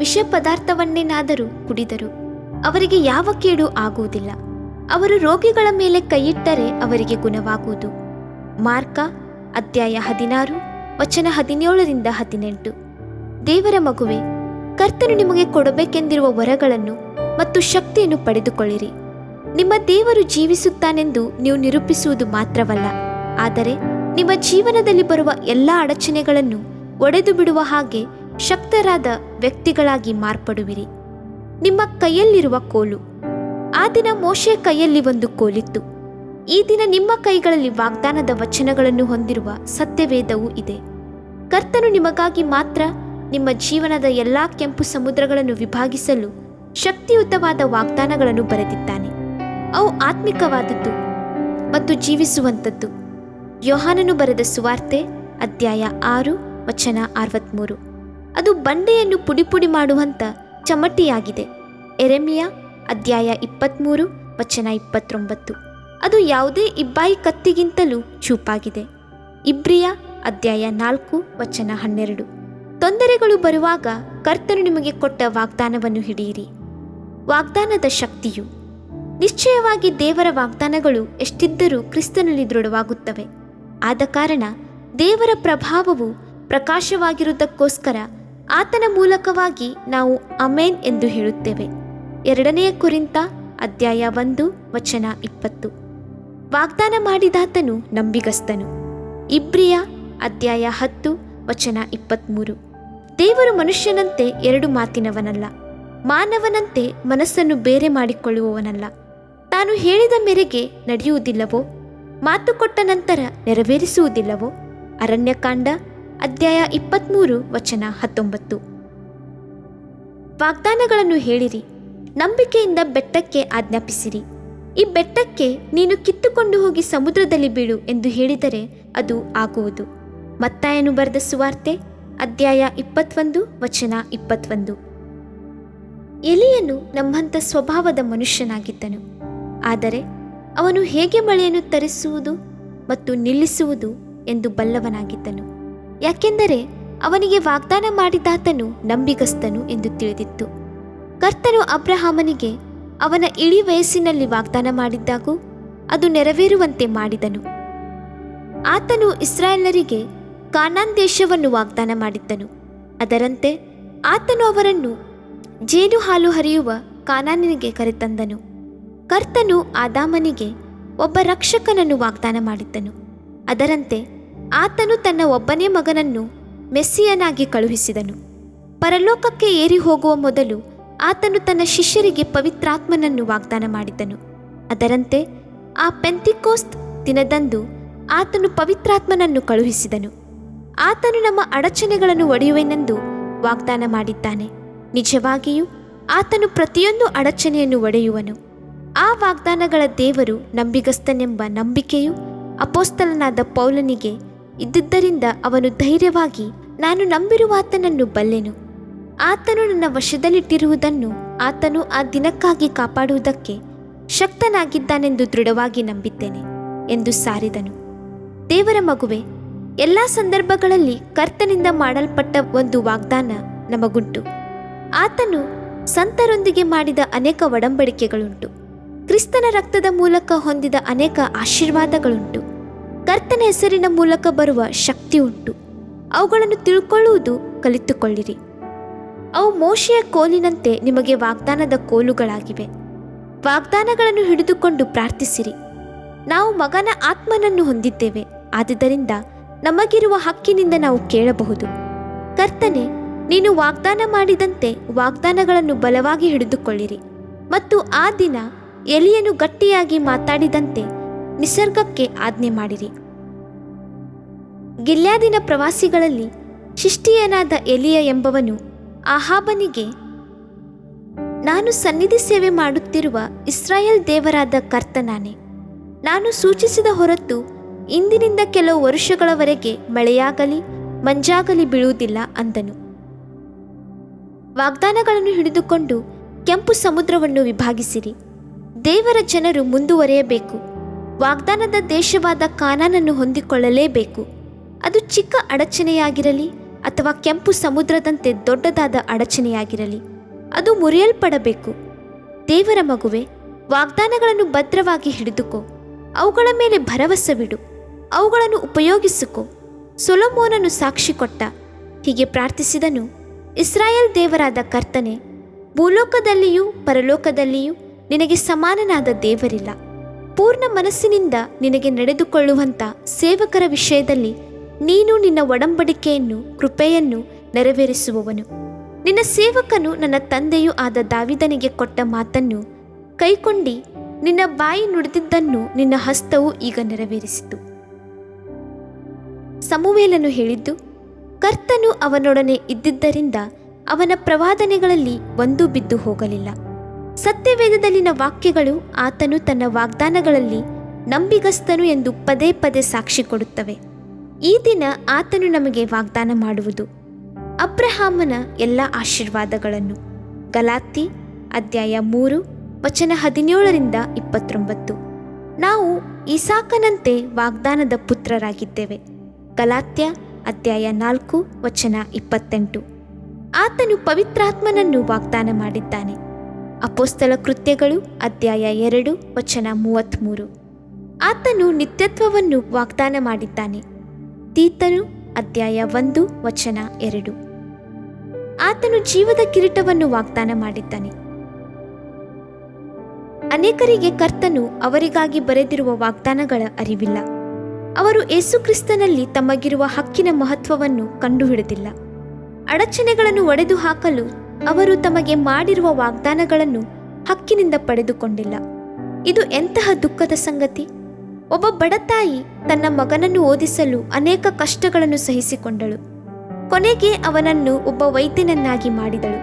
ವಿಷ ಪದಾರ್ಥವನ್ನೇನಾದರೂ ಕುಡಿದರು ಅವರಿಗೆ ಯಾವ ಕೇಡು ಆಗುವುದಿಲ್ಲ. ಅವರು ರೋಗಿಗಳ ಮೇಲೆ ಕೈಯಿಟ್ಟರೆ ಅವರಿಗೆ ಗುಣವಾಗುವುದು. ಮಾರ್ಕ ಅಧ್ಯಾಯ 16 ವಚನ 17-18. ದೇವರ ಮಗುವೆ, ಕರ್ತನು ನಿಮಗೆ ಕೊಡಬೇಕೆಂದಿರುವ ವರಗಳನ್ನು ಮತ್ತು ಶಕ್ತಿಯನ್ನು ಪಡೆದುಕೊಳ್ಳಿರಿ. ನಿಮ್ಮ ದೇವರು ಜೀವಿಸುತ್ತಾನೆಂದು ನೀವು ನಿರೂಪಿಸುವುದು ಮಾತ್ರವಲ್ಲ, ಆದರೆ ನಿಮ್ಮ ಜೀವನದಲ್ಲಿ ಬರುವ ಎಲ್ಲ ಅಡಚಣೆಗಳನ್ನು ಒಡೆದು ಬಿಡುವ ಹಾಗೆ ಶಕ್ತರಾದ ವ್ಯಕ್ತಿಗಳಾಗಿ ಮಾರ್ಪಡುವಿರಿ. ನಿಮ್ಮ ಕೈಯಲ್ಲಿರುವ ಕೋಲು. ಆ ದಿನ ಮೋಶೆಯ ಕೈಯಲ್ಲಿ ಒಂದು ಕೋಲಿತ್ತು. ಈ ದಿನ ನಿಮ್ಮ ಕೈಗಳಲ್ಲಿ ವಾಗ್ದಾನದ ವಚನಗಳನ್ನು ಹೊಂದಿರುವ ಸತ್ಯವೇದವೂ ಇದೆ. ಕರ್ತನು ನಿಮಗಾಗಿ ಮಾತ್ರ ನಿಮ್ಮ ಜೀವನದ ಎಲ್ಲ ಕೆಂಪು ಸಮುದ್ರಗಳನ್ನು ವಿಭಾಗಿಸಲು ಶಕ್ತಿಯುತವಾದ ವಾಗ್ದಾನಗಳನ್ನು ಬರೆದಿದ್ದಾನೆ. ಅವು ಆತ್ಮಿಕವಾದದ್ದು ಮತ್ತು ಜೀವಿಸುವಂಥದ್ದು. ಯೋಹಾನನು ಬರೆದ ಸುವಾರ್ತೆ ಅಧ್ಯಾಯ 6 ವಚನ 63. ಅದು ಬಂಡೆಯನ್ನು ಪುಡಿ ಮಾಡುವಂಥ ಚಮಟಿಯಾಗಿದೆ. ಎರೆಮಿಯ ಅಧ್ಯಾಯ 23 ವಚನ 29. ಅದು ಯಾವುದೇ ಇಬ್ಬಾಯಿ ಕತ್ತಿಗಿಂತಲೂ ಚೂಪಾಗಿದೆ. ಇಬ್ರಿಯ ಅಧ್ಯಾಯ 4 ವಚನ 12. ತೊಂದರೆಗಳು ಬರುವಾಗ ಕರ್ತನು ನಿಮಗೆ ಕೊಟ್ಟ ವಾಗ್ದಾನವನ್ನು ಹಿಡಿಯಿರಿ. ವಾಗ್ದಾನದ ಶಕ್ತಿಯು ನಿಶ್ಚಯವಾಗಿ ದೇವರ ವಾಗ್ದಾನಗಳು ಎಷ್ಟಿದ್ದರೂ ಕ್ರಿಸ್ತನಲ್ಲಿ ದೃಢವಾಗುತ್ತವೆ. ಆದ ಕಾರಣ ದೇವರ ಪ್ರಭಾವವು ಪ್ರಕಾಶವಾಗಿರುವುದಕ್ಕೋಸ್ಕರ ಆತನ ಮೂಲಕವಾಗಿ ನಾವು ಅಮೇನ್ ಎಂದು ಹೇಳುತ್ತೇವೆ. 2 ಕೊರಿಂಥ ಅಧ್ಯಾಯ 1 ವಚನ 20. ವಾಗ್ದಾನ ಮಾಡಿದಾತನು ನಂಬಿಗಸ್ತನು. ಇಬ್ರಿಯ ಅಧ್ಯಾಯ 10 ವಚನ 23. ದೇವರು ಮನುಷ್ಯನಂತೆ 2 ಮಾತಿನವನಲ್ಲ, ಮಾನವನಂತೆ ಮನಸ್ಸನ್ನು ಬೇರೆ ಮಾಡಿಕೊಳ್ಳುವವನಲ್ಲ. ತಾನು ಹೇಳಿದ ಮೇರೆಗೆ ನಡೆಯುವುದಿಲ್ಲವೋ, ಮಾತು ಕೊಟ್ಟ ನಂತರ ನೆರವೇರಿಸುವುದಿಲ್ಲವೋ? ಅರಣ್ಯಕಾಂಡ ಅಧ್ಯಾಯ 23 ವಚನ 19. ವಾಗ್ದಾನಗಳನ್ನು ಹೇಳಿರಿ, ನಂಬಿಕೆಯಿಂದ ಬೆಟ್ಟಕ್ಕೆ ಆಜ್ಞಾಪಿಸಿರಿ, ಈ ಬೆಟ್ಟಕ್ಕೆ ನೀನು ಕಿತ್ತುಕೊಂಡು ಹೋಗಿ ಸಮುದ್ರದಲ್ಲಿ ಬೀಳು ಎಂದು ಹೇಳಿದರೆ ಅದು ಆಗುವುದು. ಮತ್ತಾಯನು ಬರೆದ ಸುವಾರ್ತೆ ಅಧ್ಯಾಯ 21 ವಚನ 21. ಎಲಿಯನು ನಮ್ಮಂಥ ಸ್ವಭಾವದ ಮನುಷ್ಯನಾಗಿದ್ದನು, ಆದರೆ ಅವನು ಹೇಗೆ ಮಳೆಯನ್ನು ತರಿಸುವುದು ಮತ್ತು ನಿಲ್ಲಿಸುವುದು ಎಂದು ಬಲ್ಲವನಾಗಿದ್ದನು. ಯಾಕೆಂದರೆ ಅವನಿಗೆ ವಾಗ್ದಾನ ಮಾಡಿದಾತನು ನಂಬಿಗಸ್ತನು ಎಂದು ತಿಳಿದಿತ್ತು. ಕರ್ತನು ಅಬ್ರಹಾಮನಿಗೆ ಅವನ ಇಳಿ ವಯಸ್ಸಿನಲ್ಲಿ ವಾಗ್ದಾನ ಮಾಡಿದ್ದಾಗೂ ಅದು ನೆರವೇರುವಂತೆ ಮಾಡಿದನು. ಆತನು ಇಸ್ರಾಯೇಲರಿಗೆ ಕಾನಾನ್ ದೇಶವನ್ನು ವಾಗ್ದಾನ ಮಾಡಿದ್ದನು. ಅದರಂತೆ ಆತನು ಅವರನ್ನು ಜೇನು ಹಾಲು ಹರಿಯುವ ಕಾನಾನಿಗೆ ಕರೆತಂದನು. ಕರ್ತನು ಆದಾಮನಿಗೆ ಒಬ್ಬ ರಕ್ಷಕನನ್ನು ವಾಗ್ದಾನ ಮಾಡಿದ್ದನು. ಅದರಂತೆ ಆತನು ತನ್ನ ಒಬ್ಬನೇ ಮಗನನ್ನು ಮೆಸ್ಸಿಯನಾಗಿ ಕಳುಹಿಸಿದನು. ಪರಲೋಕಕ್ಕೆ ಏರಿ ಹೋಗುವ ಮೊದಲು ಆತನು ತನ್ನ ಶಿಷ್ಯರಿಗೆ ಪವಿತ್ರಾತ್ಮನನ್ನು ವಾಗ್ದಾನ ಮಾಡಿದ್ದನು. ಅದರಂತೆ ಆ ಪೆಂತಿಕೋಸ್ತ್ ದಿನದಂದು ಆತನು ಪವಿತ್ರಾತ್ಮನನ್ನು ಕಳುಹಿಸಿದನು. ಆತನು ನಮ್ಮ ಅಡಚಣೆಗಳನ್ನು ಒಡೆಯುವೆನೆಂದು ವಾಗ್ದಾನ ಮಾಡಿದ್ದಾನೆ. ನಿಜವಾಗಿಯೂ ಆತನು ಪ್ರತಿಯೊಂದು ಅಡಚಣೆಯನ್ನು ಒಡೆಯುವನು. ಆ ವಾಗ್ದಾನಗಳ ದೇವರು ನಂಬಿಗಸ್ತನೆಂಬ ನಂಬಿಕೆಯು ಅಪೊಸ್ತಲನಾದ ಪೌಲನಿಗೆ ಇದ್ದುದರಿಂದ ಅವನು ಧೈರ್ಯವಾಗಿ, ನಾನು ನಂಬಿರುವಾತನನ್ನು ಬಲ್ಲೆನು, ಆತನು ನನ್ನ ವಶದಲ್ಲಿಟ್ಟಿರುವುದನ್ನು ಆತನು ಆ ದಿನಕ್ಕಾಗಿ ಕಾಪಾಡುವುದಕ್ಕೆ ಶಕ್ತನಾಗಿದ್ದಾನೆಂದು ದೃಢವಾಗಿ ನಂಬಿದ್ದೇನೆ ಎಂದು ಸಾರಿದನು. ದೇವರ ಮಗುವೆ, ಎಲ್ಲ ಸಂದರ್ಭಗಳಲ್ಲಿ ಕರ್ತನಿಂದ ಮಾಡಲ್ಪಟ್ಟ ಒಂದು ವಾಗ್ದಾನ ನಮಗುಂಟು. ಆತನು ಸಂತರೊಂದಿಗೆ ಮಾಡಿದ ಅನೇಕ ಒಡಂಬಡಿಕೆಗಳುಂಟು. ಕ್ರಿಸ್ತನ ರಕ್ತದ ಮೂಲಕ ಹೊಂದಿದ ಅನೇಕ ಆಶೀರ್ವಾದಗಳುಂಟು. ಕರ್ತನ ಹೆಸರಿನ ಮೂಲಕ ಬರುವ ಶಕ್ತಿ ಉಂಟು. ಅವುಗಳನ್ನು ತಿಳ್ಕೊಳ್ಳುವುದು ಕಲಿತುಕೊಳ್ಳಿರಿ. ಅವು ಮೋಶೆಯ ಕೋಲಿನಂತೆ ನಿಮಗೆ ವಾಗ್ದಾನದ ಕೋಲುಗಳಾಗಿವೆ. ವಾಗ್ದಾನಗಳನ್ನು ಹಿಡಿದುಕೊಂಡು ಪ್ರಾರ್ಥಿಸಿರಿ. ನಾವು ಮಗನ ಆತ್ಮನನ್ನು ಹೊಂದಿದ್ದೇವೆ, ಆದುದರಿಂದ ನಮಗಿರುವ ಹಕ್ಕಿನಿಂದ ನಾವು ಕೇಳಬಹುದು. ಕರ್ತನೆ, ನೀನು ವಾಗ್ದಾನ ಮಾಡಿದಂತೆ ವಾಗ್ದಾನಗಳನ್ನು ಬಲವಾಗಿ ಹಿಡಿದುಕೊಳ್ಳಿರಿ. ಮತ್ತು ಆ ದಿನ ಎಲಿಯನು ಗಟ್ಟಿಯಾಗಿ ಮಾತಾಡಿದಂತೆ ನಿಸರ್ಗಕ್ಕೆ ಆಜ್ಞೆ ಮಾಡಿರಿ. ಗಿಲ್ಯಾದಿನ ಪ್ರವಾಸಿಗಳಲ್ಲಿ ಶಿಷ್ಟಿಯನಾದ ಎಲಿಯ ಎಂಬವನು ಆಹಾಬನಿಗೆ, ನಾನು ಸನ್ನಿಧಿ ಸೇವೆ ಮಾಡುತ್ತಿರುವ ಇಸ್ರಾಯೇಲ್ ದೇವರಾದ ಕರ್ತನಾನೆ, ನಾನು ಸೂಚಿಸಿದ ಹೊರತು ಇಂದಿನಿಂದ ಕೆಲವು ವರುಷಗಳವರೆಗೆ ಮಳೆಯಾಗಲಿ ಮಂಜಾಗಲಿ ಬೀಳುವುದಿಲ್ಲ ಅಂದನು. ವಾಗ್ದಾನಗಳನ್ನು ಹಿಡಿದುಕೊಂಡು ಕೆಂಪು ಸಮುದ್ರವನ್ನು ವಿಭಾಗಿಸಿರಿ. ದೇವರ ಜನರು ಮುಂದುವರಿಯಬೇಕು. ವಾಗ್ದಾನದ ದೇಶವಾದ ಕಾನಾನನ್ನು ಹೊಂದಿಕೊಳ್ಳಲೇಬೇಕು. ಅದು ಚಿಕ್ಕ ಅಡಚಣೆಯಾಗಿರಲಿ ಅಥವಾ ಕೆಂಪು ಸಮುದ್ರದಂತೆ ದೊಡ್ಡದಾದ ಅಡಚಣೆಯಾಗಿರಲಿ, ಅದು ಮುರಿಯಲ್ಪಡಬೇಕು. ದೇವರ ಮಗುವೆ, ವಾಗ್ದಾನಗಳನ್ನು ಭದ್ರವಾಗಿ ಹಿಡಿದುಕೋ. ಅವುಗಳ ಮೇಲೆ ಭರವಸವಿಡು. ಅವುಗಳನ್ನು ಉಪಯೋಗಿಸಿಕೋ. ಸೊಲೊಮೋನನು ಸಾಕ್ಷಿ ಕೊಟ್ಟ, ಹೀಗೆ ಪ್ರಾರ್ಥಿಸಿದನು, ಇಸ್ರಾಯೇಲ್ ದೇವರಾದ ಕರ್ತನೆ, ಭೂಲೋಕದಲ್ಲಿಯೂ ಪರಲೋಕದಲ್ಲಿಯೂ ನಿನಗೆ ಸಮಾನನಾದ ದೇವರಿಲ್ಲ. ಪೂರ್ಣ ಮನಸ್ಸಿನಿಂದ ನಿನಗೆ ನಡೆದುಕೊಳ್ಳುವಂಥ ಸೇವಕರ ವಿಷಯದಲ್ಲಿ ನೀನು ನಿನ್ನ ಒಡಂಬಡಿಕೆಯನ್ನು ಕೃಪೆಯನ್ನು ನೆರವೇರಿಸುವವನು. ನಿನ್ನ ಸೇವಕನು ನನ್ನ ತಂದೆಯೂ ಆದ ದಾವೀದನಿಗೆ ಕೊಟ್ಟ ಮಾತನ್ನು ಕೈಕೊಂಡಿ ನಿನ್ನ ಬಾಯಿ ನುಡಿದಿದ್ದನ್ನು ನಿನ್ನ ಹಸ್ತವು ಈಗ ನೆರವೇರಿಸಿತು. ಸಮುವೇಲನು ಹೇಳಿದ್ದು, ಕರ್ತನು ಅವನೊಡನೆ ಇದ್ದಿದ್ದರಿಂದ ಅವನ ಪ್ರವಾದನೆಗಳಲ್ಲಿ ಒಂದೂ ಬಿದ್ದು ಹೋಗಲಿಲ್ಲ. ಸತ್ಯವೇದದಲ್ಲಿನ ವಾಕ್ಯಗಳು ಆತನು ತನ್ನ ವಾಗ್ದಾನಗಳಲ್ಲಿ ನಂಬಿಗಸ್ತನು ಎಂದು ಪದೇ ಪದೇ ಸಾಕ್ಷಿ ಕೊಡುತ್ತವೆ. ಈ ದಿನ ಆತನು ನಮಗೆ ವಾಗ್ದಾನ ಮಾಡುವುದು ಅಬ್ರಹಾಮನ ಎಲ್ಲ ಆಶೀರ್ವಾದಗಳನ್ನು. ಗಲಾತಿ ಅಧ್ಯಾಯ 3 ವಚನ 17-29. ನಾವು ಇಸಾಕನಂತೆ ವಾಗ್ದಾನದ ಪುತ್ರರಾಗಿದ್ದೇವೆ. ಗಲಾತ್ಯ ಅಧ್ಯಾಯ 4 ವಚನ 28. ಆತನು ಪವಿತ್ರಾತ್ಮನನ್ನು ವಾಗ್ದಾನ ಮಾಡಿದ್ದಾನೆ. ಅಪೊಸ್ತಲ ಕೃತ್ಯಗಳು ಅಧ್ಯಾಯ 2 ವಚನ 33. ಆತನು ನಿತ್ಯತ್ವವನ್ನು ವಾಗ್ದಾನ ಮಾಡಿದ್ದಾನೆ. ತೀತನು ಅಧ್ಯಾಯ 1 ವಚನ 2. ಆತನು ಜೀವದ ಕಿರೀಟವನ್ನು ವಾಗ್ದಾನ ಮಾಡಿದ್ದಾನೆ. ಅನೇಕರಿಗೆ ಕರ್ತನು ಅವರಿಗಾಗಿ ಬರೆದಿರುವ ವಾಗ್ದಾನಗಳ ಅರಿವಿಲ್ಲ. ಅವರು ಯೇಸುಕ್ರಿಸ್ತನಲ್ಲಿ ತಮಗಿರುವ ಹಕ್ಕಿನ ಮಹತ್ವವನ್ನು ಕಂಡುಹಿಡಿದಿಲ್ಲ. ಅಡಚಣೆಗಳನ್ನು ಒಡೆದು ಹಾಕಲು ಅವರು ತಮಗೆ ಮಾಡಿರುವ ವಾಗ್ದಾನಗಳನ್ನು ಹಕ್ಕಿನಿಂದ ಪಡೆದುಕೊಂಡಿಲ್ಲ. ಇದು ಎಂತಹ ದುಃಖದ ಸಂಗತಿ! ಒಬ್ಬ ಬಡ ತಾಯಿ ತನ್ನ ಮಗನನ್ನು ಓದಿಸಲು ಅನೇಕ ಕಷ್ಟಗಳನ್ನು ಸಹಿಸಿಕೊಂಡಳು. ಕೊನೆಗೆ ಅವನನ್ನು ಒಬ್ಬ ವೈದ್ಯನನ್ನಾಗಿ ಮಾಡಿದಳು.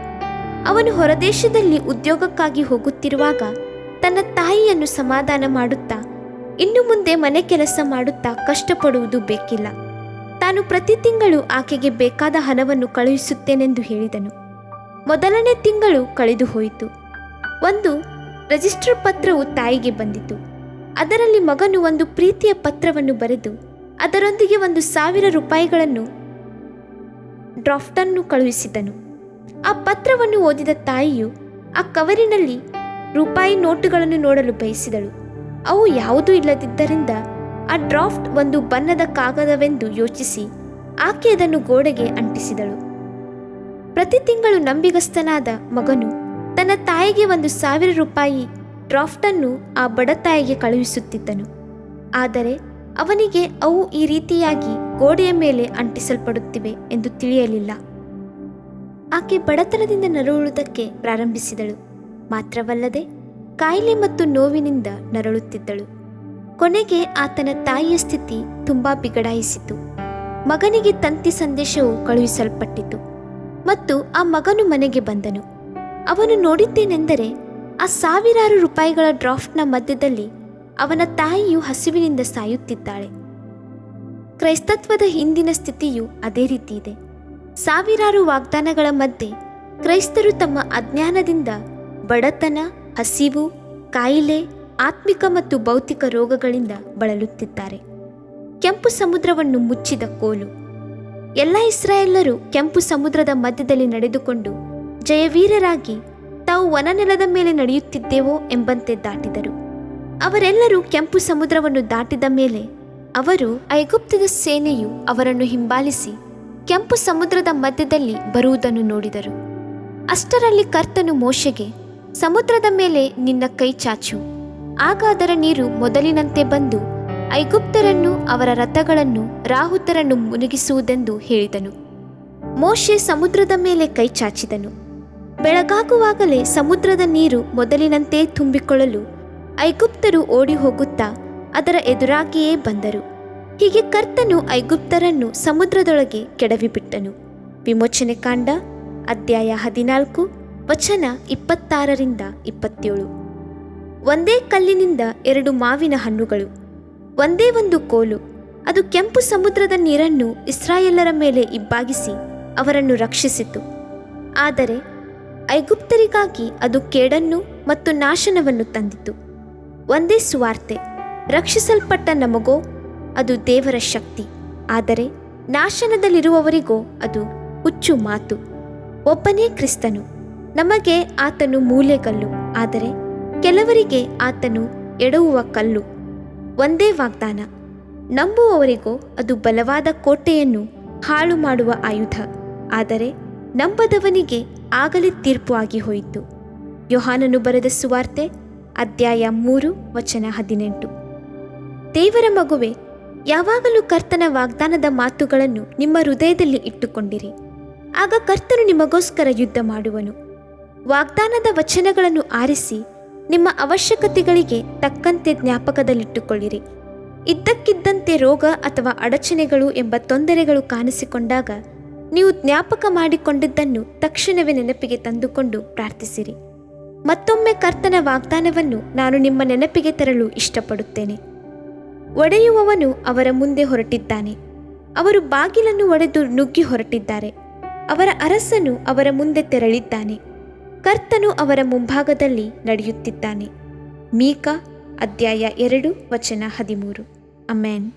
ಅವನು ಹೊರದೇಶದಲ್ಲಿ ಉದ್ಯೋಗಕ್ಕಾಗಿ ಹೋಗುತ್ತಿರುವಾಗ ತನ್ನ ತಾಯಿಯನ್ನು ಸಮಾಧಾನ ಮಾಡುತ್ತಾ, ಇನ್ನು ಮುಂದೆ ಮನೆ ಕೆಲಸ ಮಾಡುತ್ತಾ ಕಷ್ಟಪಡುವುದು ಬೇಕಿಲ್ಲ, ತಾನು ಪ್ರತಿ ತಿಂಗಳು ಆಕೆಗೆ ಬೇಕಾದ ಹಣವನ್ನು ಕಳುಹಿಸುತ್ತೇನೆಂದು ಹೇಳಿದನು. ಮೊದಲನೇ ತಿಂಗಳು ಕಳೆದು ಹೋಯಿತು. ಒಂದು ರಿಜಿಸ್ಟರ್ ಪತ್ರವು ತಾಯಿಗೆ ಬಂದಿತು. ಅದರಲ್ಲಿ ಮಗನು ಒಂದು ಪ್ರೀತಿಯ ಪತ್ರವನ್ನು ಬರೆದು ಅದರೊಂದಿಗೆ 1,000 ರೂಪಾಯಿಗಳನ್ನು ಡ್ರಾಫ್ಟನ್ನು ಕಳುಹಿಸಿದನು. ಆ ಪತ್ರವನ್ನು ಓದಿದ ತಾಯಿಯು ಆ ಕವರಿನಲ್ಲಿ ರೂಪಾಯಿ ನೋಟುಗಳನ್ನು ನೋಡಲು ಬಯಸಿದಳು. ಅವು ಯಾವುದೂ ಇಲ್ಲದಿದ್ದರಿಂದ ಆ ಡ್ರಾಫ್ಟ್ ಒಂದು ಬಣ್ಣದ ಕಾಗದವೆಂದು ಯೋಚಿಸಿ ಆಕೆ ಅದನ್ನು ಗೋಡೆಗೆ ಅಂಟಿಸಿದಳು. ಪ್ರತಿ ತಿಂಗಳು ನಂಬಿಗಸ್ತನಾದ ಮಗನು ತನ್ನ ತಾಯಿಗೆ 1,000 ರೂಪಾಯಿ ಡ್ರಾಫ್ಟನ್ನು ಆ ಬಡ ತಾಯಿಗೆ ಕಳುಹಿಸುತ್ತಿದ್ದನು. ಆದರೆ ಅವನಿಗೆ ಅವು ಈ ರೀತಿಯಾಗಿ ಗೋಡೆಯ ಮೇಲೆ ಅಂಟಿಸಲ್ಪಡುತ್ತಿವೆ ಎಂದು ತಿಳಿಯಲಿಲ್ಲ. ಆಕೆ ಬಡತನದಿಂದ ನರಳುವುದಕ್ಕೆ ಪ್ರಾರಂಭಿಸಿದಳು. ಮಾತ್ರವಲ್ಲದೆ ಕಾಯಿಲೆ ಮತ್ತು ನೋವಿನಿಂದ ನರಳುತ್ತಿದ್ದಳು. ಕೊನೆಗೆ ಆತನ ತಾಯಿಯ ಸ್ಥಿತಿ ತುಂಬಾ ಬಿಗಡಾಯಿಸಿತು. ಮಗನಿಗೆ ತಂತಿ ಸಂದೇಶವು ಕಳುಹಿಸಲ್ಪಟ್ಟಿತು ಮತ್ತು ಆ ಮಗನು ಮನೆಗೆ ಬಂದನು. ಅವನು ನೋಡಿದ್ದೇನೆಂದರೆ ಆ 1,000 ರೂಪಾಯಿಗಳ ಡ್ರಾಫ್ಟ್ನ ಮಧ್ಯದಲ್ಲಿ ಅವನ ತಾಯಿಯು ಹಸಿವಿನಿಂದ ಸಾಯುತ್ತಿದ್ದಾಳೆ. ಕ್ರೈಸ್ತತ್ವದ ಹಿಂದಿನ ಸ್ಥಿತಿಯು ಅದೇ ರೀತಿ ಇದೆ. ಸಾವಿರಾರು ವಾಗ್ದಾನಗಳ ಮಧ್ಯೆ ಕ್ರೈಸ್ತರು ತಮ್ಮ ಅಜ್ಞಾನದಿಂದ ಬಡತನ, ಹಸಿವು, ಕಾಯಿಲೆ, ಆತ್ಮಿಕ ಮತ್ತು ಭೌತಿಕ ರೋಗಗಳಿಂದ ಬಳಲುತ್ತಿದ್ದಾರೆ. ಕೆಂಪು ಸಮುದ್ರವನ್ನು ಮುಚ್ಚಿದ ಕೋಲು. ಎಲ್ಲ ಇಸ್ರಾಯೇಲರು ಕೆಂಪು ಸಮುದ್ರದ ಮಧ್ಯದಲ್ಲಿ ನಡೆದುಕೊಂಡು ಜಯವೀರರಾಗಿ ತಾವು ವನನೆಲದ ಮೇಲೆ ನಡೆಯುತ್ತಿದ್ದೇವೋ ಎಂಬಂತೆ ದಾಟಿದರು. ಅವರೆಲ್ಲರೂ ಕೆಂಪು ಸಮುದ್ರವನ್ನು ದಾಟಿದ ಮೇಲೆ ಅವರು ಐಗುಪ್ತದ ಸೇನೆಯು ಅವರನ್ನು ಹಿಂಬಾಲಿಸಿ ಕೆಂಪು ಸಮುದ್ರದ ಮಧ್ಯದಲ್ಲಿ ಬರುವುದನ್ನು ನೋಡಿದರು. ಅಷ್ಟರಲ್ಲಿ ಕರ್ತನು ಮೋಶೆಗೆ, ಸಮುದ್ರದ ಮೇಲೆ ನಿನ್ನ ಕೈ ಚಾಚು, ಆಗ ಅದರ ನೀರು ಮೊದಲಿನಂತೆ ಬಂದು ಐಗುಪ್ತರನ್ನು, ಅವರ ರಥಗಳನ್ನು, ರಾಹುತರನ್ನು ಮುಳುಗಿಸುವುದೆಂದು ಹೇಳಿದನು. ಮೋಶೆ ಸಮುದ್ರದ ಮೇಲೆ ಕೈ ಚಾಚಿದನು. ಬೆಳಗಾಗುವಾಗಲೇ ಸಮುದ್ರದ ನೀರು ಮೊದಲಿನಂತೆ ತುಂಬಿಕೊಳ್ಳಲು ಐಗುಪ್ತರು ಓಡಿ ಹೋಗುತ್ತಾ ಅದರ ಎದುರಾಗಿಯೇ ಬಂದರು. ಹೀಗೆ ಕರ್ತನು ಐಗುಪ್ತರನ್ನು ಸಮುದ್ರದೊಳಗೆ ಕೆಡವಿಬಿಟ್ಟನು. ವಿಮೋಚನೆ ಕಾಂಡ ಅಧ್ಯಾಯ 14 ವಚನ 26-27. ಒಂದೇ ಕಲ್ಲಿನಿಂದ 2 ಮಾವಿನ ಹಣ್ಣುಗಳು, ಒಂದೇ ಒಂದು ಕೋಲು, ಅದು ಕೆಂಪು ಸಮುದ್ರದ ನೀರನ್ನು ಇಸ್ರಾಯೇಲರ ಮೇಲೆ ಇಬ್ಬಾಗಿಸಿ ಅವರನ್ನು ರಕ್ಷಿಸಿತು. ಆದರೆ ಐಗುಪ್ತರಿಗಾಗಿ ಅದು ಕೇಡನ್ನು ಮತ್ತು ನಾಶನವನ್ನು ತಂದಿತು. ಒಂದೇ ಸುವಾರ್ತೆ, ರಕ್ಷಿಸಲ್ಪಟ್ಟ ನಮಗೋ ಅದು ದೇವರ ಶಕ್ತಿ, ಆದರೆ ನಾಶನದಲ್ಲಿರುವವರಿಗೋ ಅದು ಹುಚ್ಚು ಮಾತು. ಒಬ್ಬನೇ ಕ್ರಿಸ್ತನು, ನಮಗೆ ಆತನು ಮೂಲೆಗಲ್ಲು, ಆದರೆ ಕೆಲವರಿಗೆ ಆತನು ಎಡವುವ ಕಲ್ಲು. ಒಂದೇ ವಾಗ್ದಾನ, ನಂಬುವವರಿಗೋ ಅದು ಬಲವಾದ ಕೋಟೆಯನ್ನು ಹಾಳು ಮಾಡುವ ಆಯುಧ, ಆದರೆ ನಂಬದವನಿಗೆ ಆಗಲೇ ತೀರ್ಪು ಆಗಿ ಹೋಯಿತು. ಯೋಹಾನನು ಬರೆದ ಸುವಾರ್ತೆ ಅಧ್ಯಾಯ 3 ವಚನ 18. ದೇವರ ಮಗುವೆ, ಯಾವಾಗಲೂ ಕರ್ತನ ವಾಗ್ದಾನದ ಮಾತುಗಳನ್ನು ನಿಮ್ಮ ಹೃದಯದಲ್ಲಿ ಇಟ್ಟುಕೊಂಡಿರಿ. ಆಗ ಕರ್ತನು ನಿಮಗೋಸ್ಕರ ಯುದ್ಧ ಮಾಡುವನು. ವಾಗ್ದಾನದ ವಚನಗಳನ್ನು ಆರಿಸಿ ನಿಮ್ಮ ಅವಶ್ಯಕತೆಗಳಿಗೆ ತಕ್ಕಂತೆ ಜ್ಞಾಪಕದಲ್ಲಿಟ್ಟುಕೊಳ್ಳಿರಿ. ಇದ್ದಕ್ಕಿದ್ದಂತೆ ರೋಗ ಅಥವಾ ಅಡಚಣೆಗಳು ಎಂಬ ತೊಂದರೆಗಳು ಕಾಣಿಸಿಕೊಂಡಾಗ ನೀವು ಜ್ಞಾಪಕ ಮಾಡಿಕೊಂಡಿದ್ದನ್ನು ತಕ್ಷಣವೇ ನೆನಪಿಗೆ ತಂದುಕೊಂಡು ಪ್ರಾರ್ಥಿಸಿರಿ. ಮತ್ತೊಮ್ಮೆ ಕರ್ತನ ವಾಗ್ದಾನವನ್ನು ನಾನು ನಿಮ್ಮ ನೆನಪಿಗೆ ತರಲು ಇಷ್ಟಪಡುತ್ತೇನೆ. ಒಡೆಯುವವನು ಅವರ ಮುಂದೆ ಹೊರಟಿದ್ದಾನೆ, ಅವರು ಬಾಗಿಲನ್ನು ಒಡೆದು ನುಗ್ಗಿ ಹೊರಟಿದ್ದಾರೆ. ಅವರ ಅರಸನು ಅವರ ಮುಂದೆ ತೆರಳಿದ್ದಾನೆ, ಕರ್ತನು ಅವರ ಮುಂಭಾಗದಲ್ಲಿ ನಡೆಯುತ್ತಿದ್ದಾನೆ. ಮೀಕ ಅಧ್ಯಾಯ 2 ವಚನ 13. ಆಮೆನ್.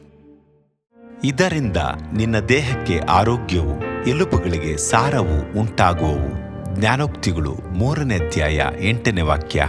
ಇದರಿಂದ ನಿನ್ನ ದೇಹಕ್ಕೆ ಆರೋಗ್ಯವು, ಎಲುಬುಗಳಿಗೆ ಸಾರವು ಉಂಟಾಗುವವು. ಜ್ಞಾನೋಕ್ತಿಗಳು 3ನೇ ಅಧ್ಯಾಯ 8ನೇ ವಾಕ್ಯ.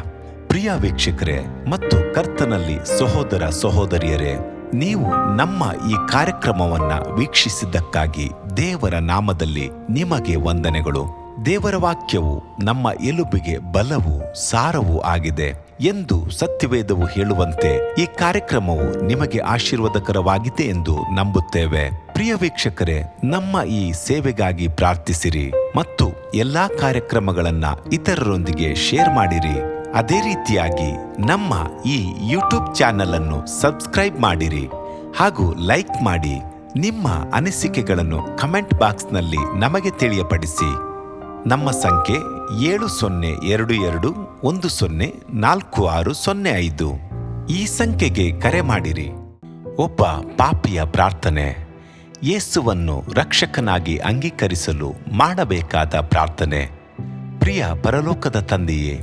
ಪ್ರಿಯ ವೀಕ್ಷಕರೇ ಮತ್ತು ಕರ್ತನಲ್ಲಿ ಸಹೋದರ ಸಹೋದರಿಯರೇ, ನೀವು ನಮ್ಮ ಈ ಕಾರ್ಯಕ್ರಮವನ್ನ ವೀಕ್ಷಿಸಿದ್ದಕ್ಕಾಗಿ ದೇವರ ನಾಮದಲ್ಲಿ ನಿಮಗೆ ವಂದನೆಗಳು. ದೇವರ ವಾಕ್ಯವು ನಮ್ಮ ಎಲುಬಿಗೆ ಬಲವೂ ಸಾರವೂ ಆಗಿದೆ ಎಂದು ಸತ್ಯವೇದವು ಹೇಳುವಂತೆ ಈ ಕಾರ್ಯಕ್ರಮವು ನಿಮಗೆ ಆಶೀರ್ವಾದಕರವಾಗಿದೆ ಎಂದು ನಂಬುತ್ತೇವೆ. ಪ್ರಿಯ ವೀಕ್ಷಕರೇ, ನಮ್ಮ ಈ ಸೇವೆಗಾಗಿ ಪ್ರಾರ್ಥಿಸಿರಿ ಮತ್ತು ಎಲ್ಲಾ ಕಾರ್ಯಕ್ರಮಗಳನ್ನ ಇತರರೊಂದಿಗೆ ಶೇರ್ ಮಾಡಿರಿ. ಅದೇ ರೀತಿಯಾಗಿ ನಮ್ಮ ಈ ಯೂಟ್ಯೂಬ್ ಚಾನೆಲ್ ಅನ್ನು ಸಬ್ಸ್ಕ್ರೈಬ್ ಮಾಡಿರಿ ಹಾಗೂ ಲೈಕ್ ಮಾಡಿ. ನಿಮ್ಮ ಅನಿಸಿಕೆಗಳನ್ನು ಕಮೆಂಟ್ ಬಾಕ್ಸ್ನಲ್ಲಿ ನಮಗೆ ತಿಳಿಯಪಡಿಸಿ. ನಮ್ಮ ಸಂಖ್ಯೆ 7022104605. ಈ ಸಂಖ್ಯೆಗೆ ಕರೆ ಮಾಡಿರಿ. ಒಬ್ಬ ಪಾಪಿಯ ಪ್ರಾರ್ಥನೆ. ಯೇಸುವನ್ನು ರಕ್ಷಕನಾಗಿ ಅಂಗೀಕರಿಸಲು ಮಾಡಬೇಕಾದ ಪ್ರಾರ್ಥನೆ. ಪ್ರಿಯ ಪರಲೋಕದ ತಂದೆಯೇ,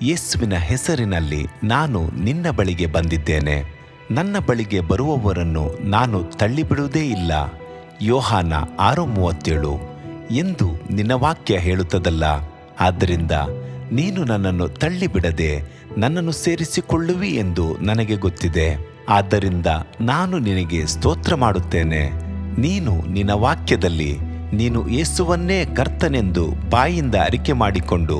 ಯೇಸುವಿನ ಹೆಸರಿನಲ್ಲಿ ನಾನು ನಿನ್ನ ಬಳಿಗೆ ಬಂದಿದ್ದೇನೆ. ನನ್ನ ಬಳಿಗೆ ಬರುವವರನ್ನು ನಾನು ತಳ್ಳಿಬಿಡುವುದೇ ಇಲ್ಲ. ಯೋಹಾನ 6:37 ಎಂದು ನಿನ್ನ ವಾಕ್ಯ ಹೇಳುತ್ತದಲ್ಲ. ಆದ್ದರಿಂದ ನೀನು ನನ್ನನ್ನು ತಳ್ಳಿಬಿಡದೆ ನನ್ನನ್ನು ಸೇರಿಸಿಕೊಳ್ಳುವಿ ಎಂದು ನನಗೆ ಗೊತ್ತಿದೆ. ಆದ್ದರಿಂದ ನಾನು ನಿನಗೆ ಸ್ತೋತ್ರ ಮಾಡುತ್ತೇನೆ. ನೀನು ನಿನ್ನ ವಾಕ್ಯದಲ್ಲಿ ನೀನು ಯೇಸುವನ್ನೇ ಕರ್ತನೆಂದು ಬಾಯಿಂದ ಅರಿಕೆ ಮಾಡಿಕೊಂಡು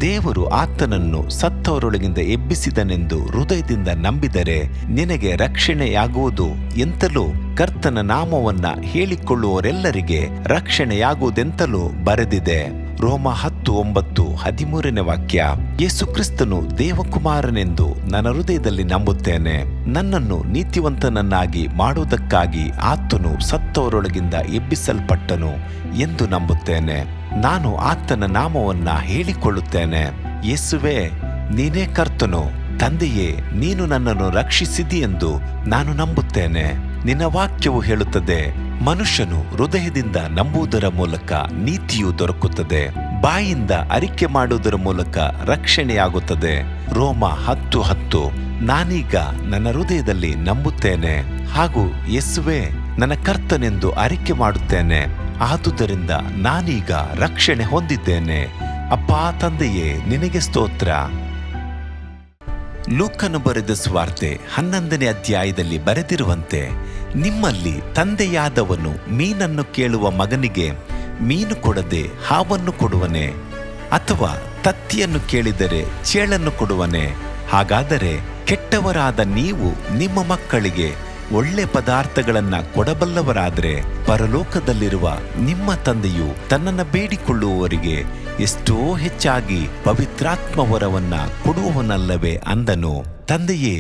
ದೇವರು ಆತನನ್ನು ಸತ್ತವರೊಳಗಿಂದ ಎಬ್ಬಿಸಿದನೆಂದು ಹೃದಯದಿಂದ ನಂಬಿದರೆ ನಿನಗೆ ರಕ್ಷಣೆಯಾಗುವುದು ಎಂತಲೂ ಕರ್ತನ ನಾಮವನ್ನ ಹೇಳಿಕೊಳ್ಳುವವರೆಲ್ಲರಿಗೆ ರಕ್ಷಣೆಯಾಗುವುದೆಂತಲೂ ಬರೆದಿದೆ. ರೋಮ 10:9-13 ವಾಕ್ಯ. ಯೇಸು ಕ್ರಿಸ್ತನು ದೇವಕುಮಾರನೆಂದು ನನ್ನ ಹೃದಯದಲ್ಲಿ ನಂಬುತ್ತೇನೆ. ನನ್ನನ್ನು ನೀತಿವಂತನನ್ನಾಗಿ ಮಾಡುವುದಕ್ಕಾಗಿ ಆತನು ಸತ್ತವರೊಳಗಿಂದ ಎಬ್ಬಿಸಲ್ಪಟ್ಟನು ಎಂದು ನಂಬುತ್ತೇನೆ. ನಾನು ಆತನ ನಾಮವನ್ನ ಹೇಳಿಕೊಳ್ಳುತ್ತೇನೆ. ಯೇಸುವೇ, ನೀನೇ ಕರ್ತನು. ತಂದೆಯೇ, ನೀನು ನನ್ನನ್ನು ರಕ್ಷಿಸಿದಿ ಎಂದು ನಾನು ನಂಬುತ್ತೇನೆ. ನಿನ್ನ ವಾಕ್ಯವು ಹೇಳುತ್ತದೆ, ಮನುಷ್ಯನು ಹೃದಯದಿಂದ ನಂಬುವುದರ ಮೂಲಕ ನೀತಿಯು ದೊರಕುತ್ತದೆ, ಬಾಯಿಂದ ಅರಿಕೆ ಮಾಡುವುದರ ಮೂಲಕ ರಕ್ಷಣೆಯಾಗುತ್ತದೆ. ರೋಮ 10:10. ನಾನೀಗ ನನ್ನ ಹೃದಯದಲ್ಲಿ ನಂಬುತ್ತೇನೆ ಹಾಗೂ ಯೇಸುವೇ ನನ್ನ ಕರ್ತನೆಂದು ಅರಿಕೆ ಮಾಡುತ್ತೇನೆ. ಆದುದರಿಂದ ನಾನೀಗ ರಕ್ಷಣೆ ಹೊಂದಿದ್ದೇನೆ. ಅಪ್ಪಾ ತಂದೆಯೇ, ನಿನಗೆ ಸ್ತೋತ್ರ. ಲೂಕನು ಬರೆದ ಸುವಾರ್ತೆ 11ನೇ ಅಧ್ಯಾಯದಲ್ಲಿ ಬರೆದಿರುವಂತೆ, ನಿಮ್ಮಲ್ಲಿ ತಂದೆಯಾದವನು ಮೀನನ್ನು ಕೇಳುವ ಮಗನಿಗೆ ಮೀನು ಕೊಡದೆ ಹಾವನ್ನು ಕೊಡುವನೆ? ಅಥವಾ ತತ್ತಿಯನ್ನು ಕೇಳಿದರೆ ಚೇಳನ್ನು ಕೊಡುವನೆ? ಹಾಗಾದರೆ ಕೆಟ್ಟವರಾದ ನೀವು ನಿಮ್ಮ ಮಕ್ಕಳಿಗೆ ಒಳ್ಳೆ ಪದಾರ್ಥಗಳನ್ನ ಕೊಡಬಲ್ಲವರಾದರೆ ಪರಲೋಕದಲ್ಲಿರುವ ನಿಮ್ಮ ತಂದೆಯು ತನ್ನನ್ನು ಬೇಡಿಕೊಳ್ಳುವವರಿಗೆ ಎಷ್ಟೋ ಹೆಚ್ಚಾಗಿ ಪವಿತ್ರಾತ್ಮ ವರವನ್ನ ಕೊಡುವವನಲ್ಲವೇ ಅಂದನು. ತಂದೆಯೇ,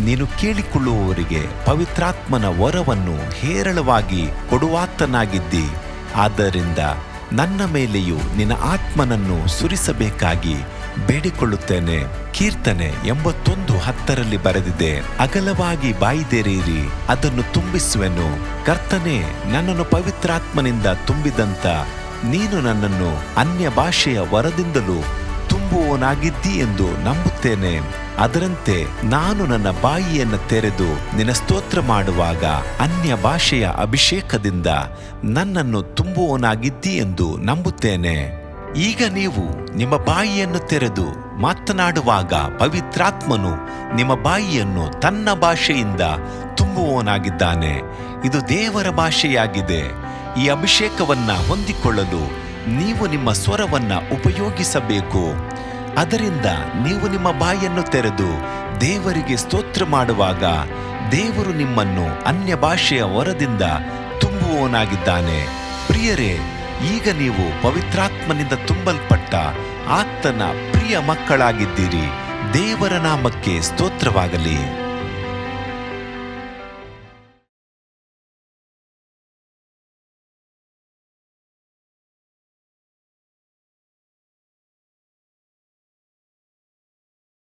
ನೀನು ಕೇಳಿಕೊಳ್ಳುವವರಿಗೆ ಪವಿತ್ರಾತ್ಮನ ವರವನ್ನು ಹೇರಳವಾಗಿ ಕೊಡುವಾತನಾಗಿದ್ದಿ. ಆದ್ದರಿಂದ ನನ್ನ ಮೇಲೆಯೂ ನಿನ್ನ ಆತ್ಮನನ್ನು ಸುರಿಸಬೇಕಾಗಿ ಬೇಡಿಕೊಳ್ಳುತ್ತೇನೆ. ಕೀರ್ತನೆ 81:10 ಬರೆದಿದೆ, ಅಗಲವಾಗಿ ಬಾಯಿದೆರೆಯಿರಿ, ಅದನ್ನು ತುಂಬಿಸುವೆನು. ಕರ್ತನೇ, ನನ್ನನ್ನು ಪವಿತ್ರಾತ್ಮನಿಂದ ತುಂಬಿದಂತ ನೀನು ನನ್ನನ್ನು ಅನ್ಯ ಭಾಷೆಯ ವರದಿಂದಲೂ ತುಂಬುವವನಾಗಿದ್ದಿ ಎಂದು ನಂಬುತ್ತೇನೆ. ಅದರಂತೆ ನಾನು ನನ್ನ ಬಾಯಿಯನ್ನು ತೆರೆದು ನಿನ್ನ ಸ್ತೋತ್ರ ಮಾಡುವಾಗ ಅನ್ಯ ಭಾಷೆಯ ಅಭಿಷೇಕದಿಂದ ನನ್ನನ್ನು ತುಂಬುವವನಾಗಿದ್ದಿ ಎಂದು ನಂಬುತ್ತೇನೆ. ಈಗ ನೀವು ನಿಮ್ಮ ಬಾಯಿಯನ್ನು ತೆರೆದು ಮಾತನಾಡುವಾಗ ಪವಿತ್ರಾತ್ಮನು ನಿಮ್ಮ ಬಾಯಿಯನ್ನು ತನ್ನ ಭಾಷೆಯಿಂದ ತುಂಬುವವನಾಗಿದ್ದಾನೆ. ಇದು ದೇವರ ಭಾಷೆಯಾಗಿದೆ. ಈ ಅಭಿಷೇಕವನ್ನ ಹೊಂದಿಕೊಳ್ಳಲು ನೀವು ನಿಮ್ಮ ಸ್ವರವನ್ನ ಉಪಯೋಗಿಸಬೇಕು. ಅದರಿಂದ ನೀವು ನಿಮ್ಮ ಬಾಯನ್ನು ತೆರೆದು ದೇವರಿಗೆ ಸ್ತೋತ್ರ ಮಾಡುವಾಗ ದೇವರು ನಿಮ್ಮನ್ನು ಅನ್ಯ ಭಾಷೆಯ ವರದಿಂದ ತುಂಬುವವನಾಗಿದ್ದಾನೆ. ಪ್ರಿಯರೇ, ಈಗ ನೀವು ಪವಿತ್ರಾತ್ಮನಿಂದ ತುಂಬಲ್ಪಟ್ಟ ಆತನ ಪ್ರಿಯ ಮಕ್ಕಳಾಗಿದ್ದೀರಿ. ದೇವರ ನಾಮಕ್ಕೆ ಸ್ತೋತ್ರವಾಗಲಿ.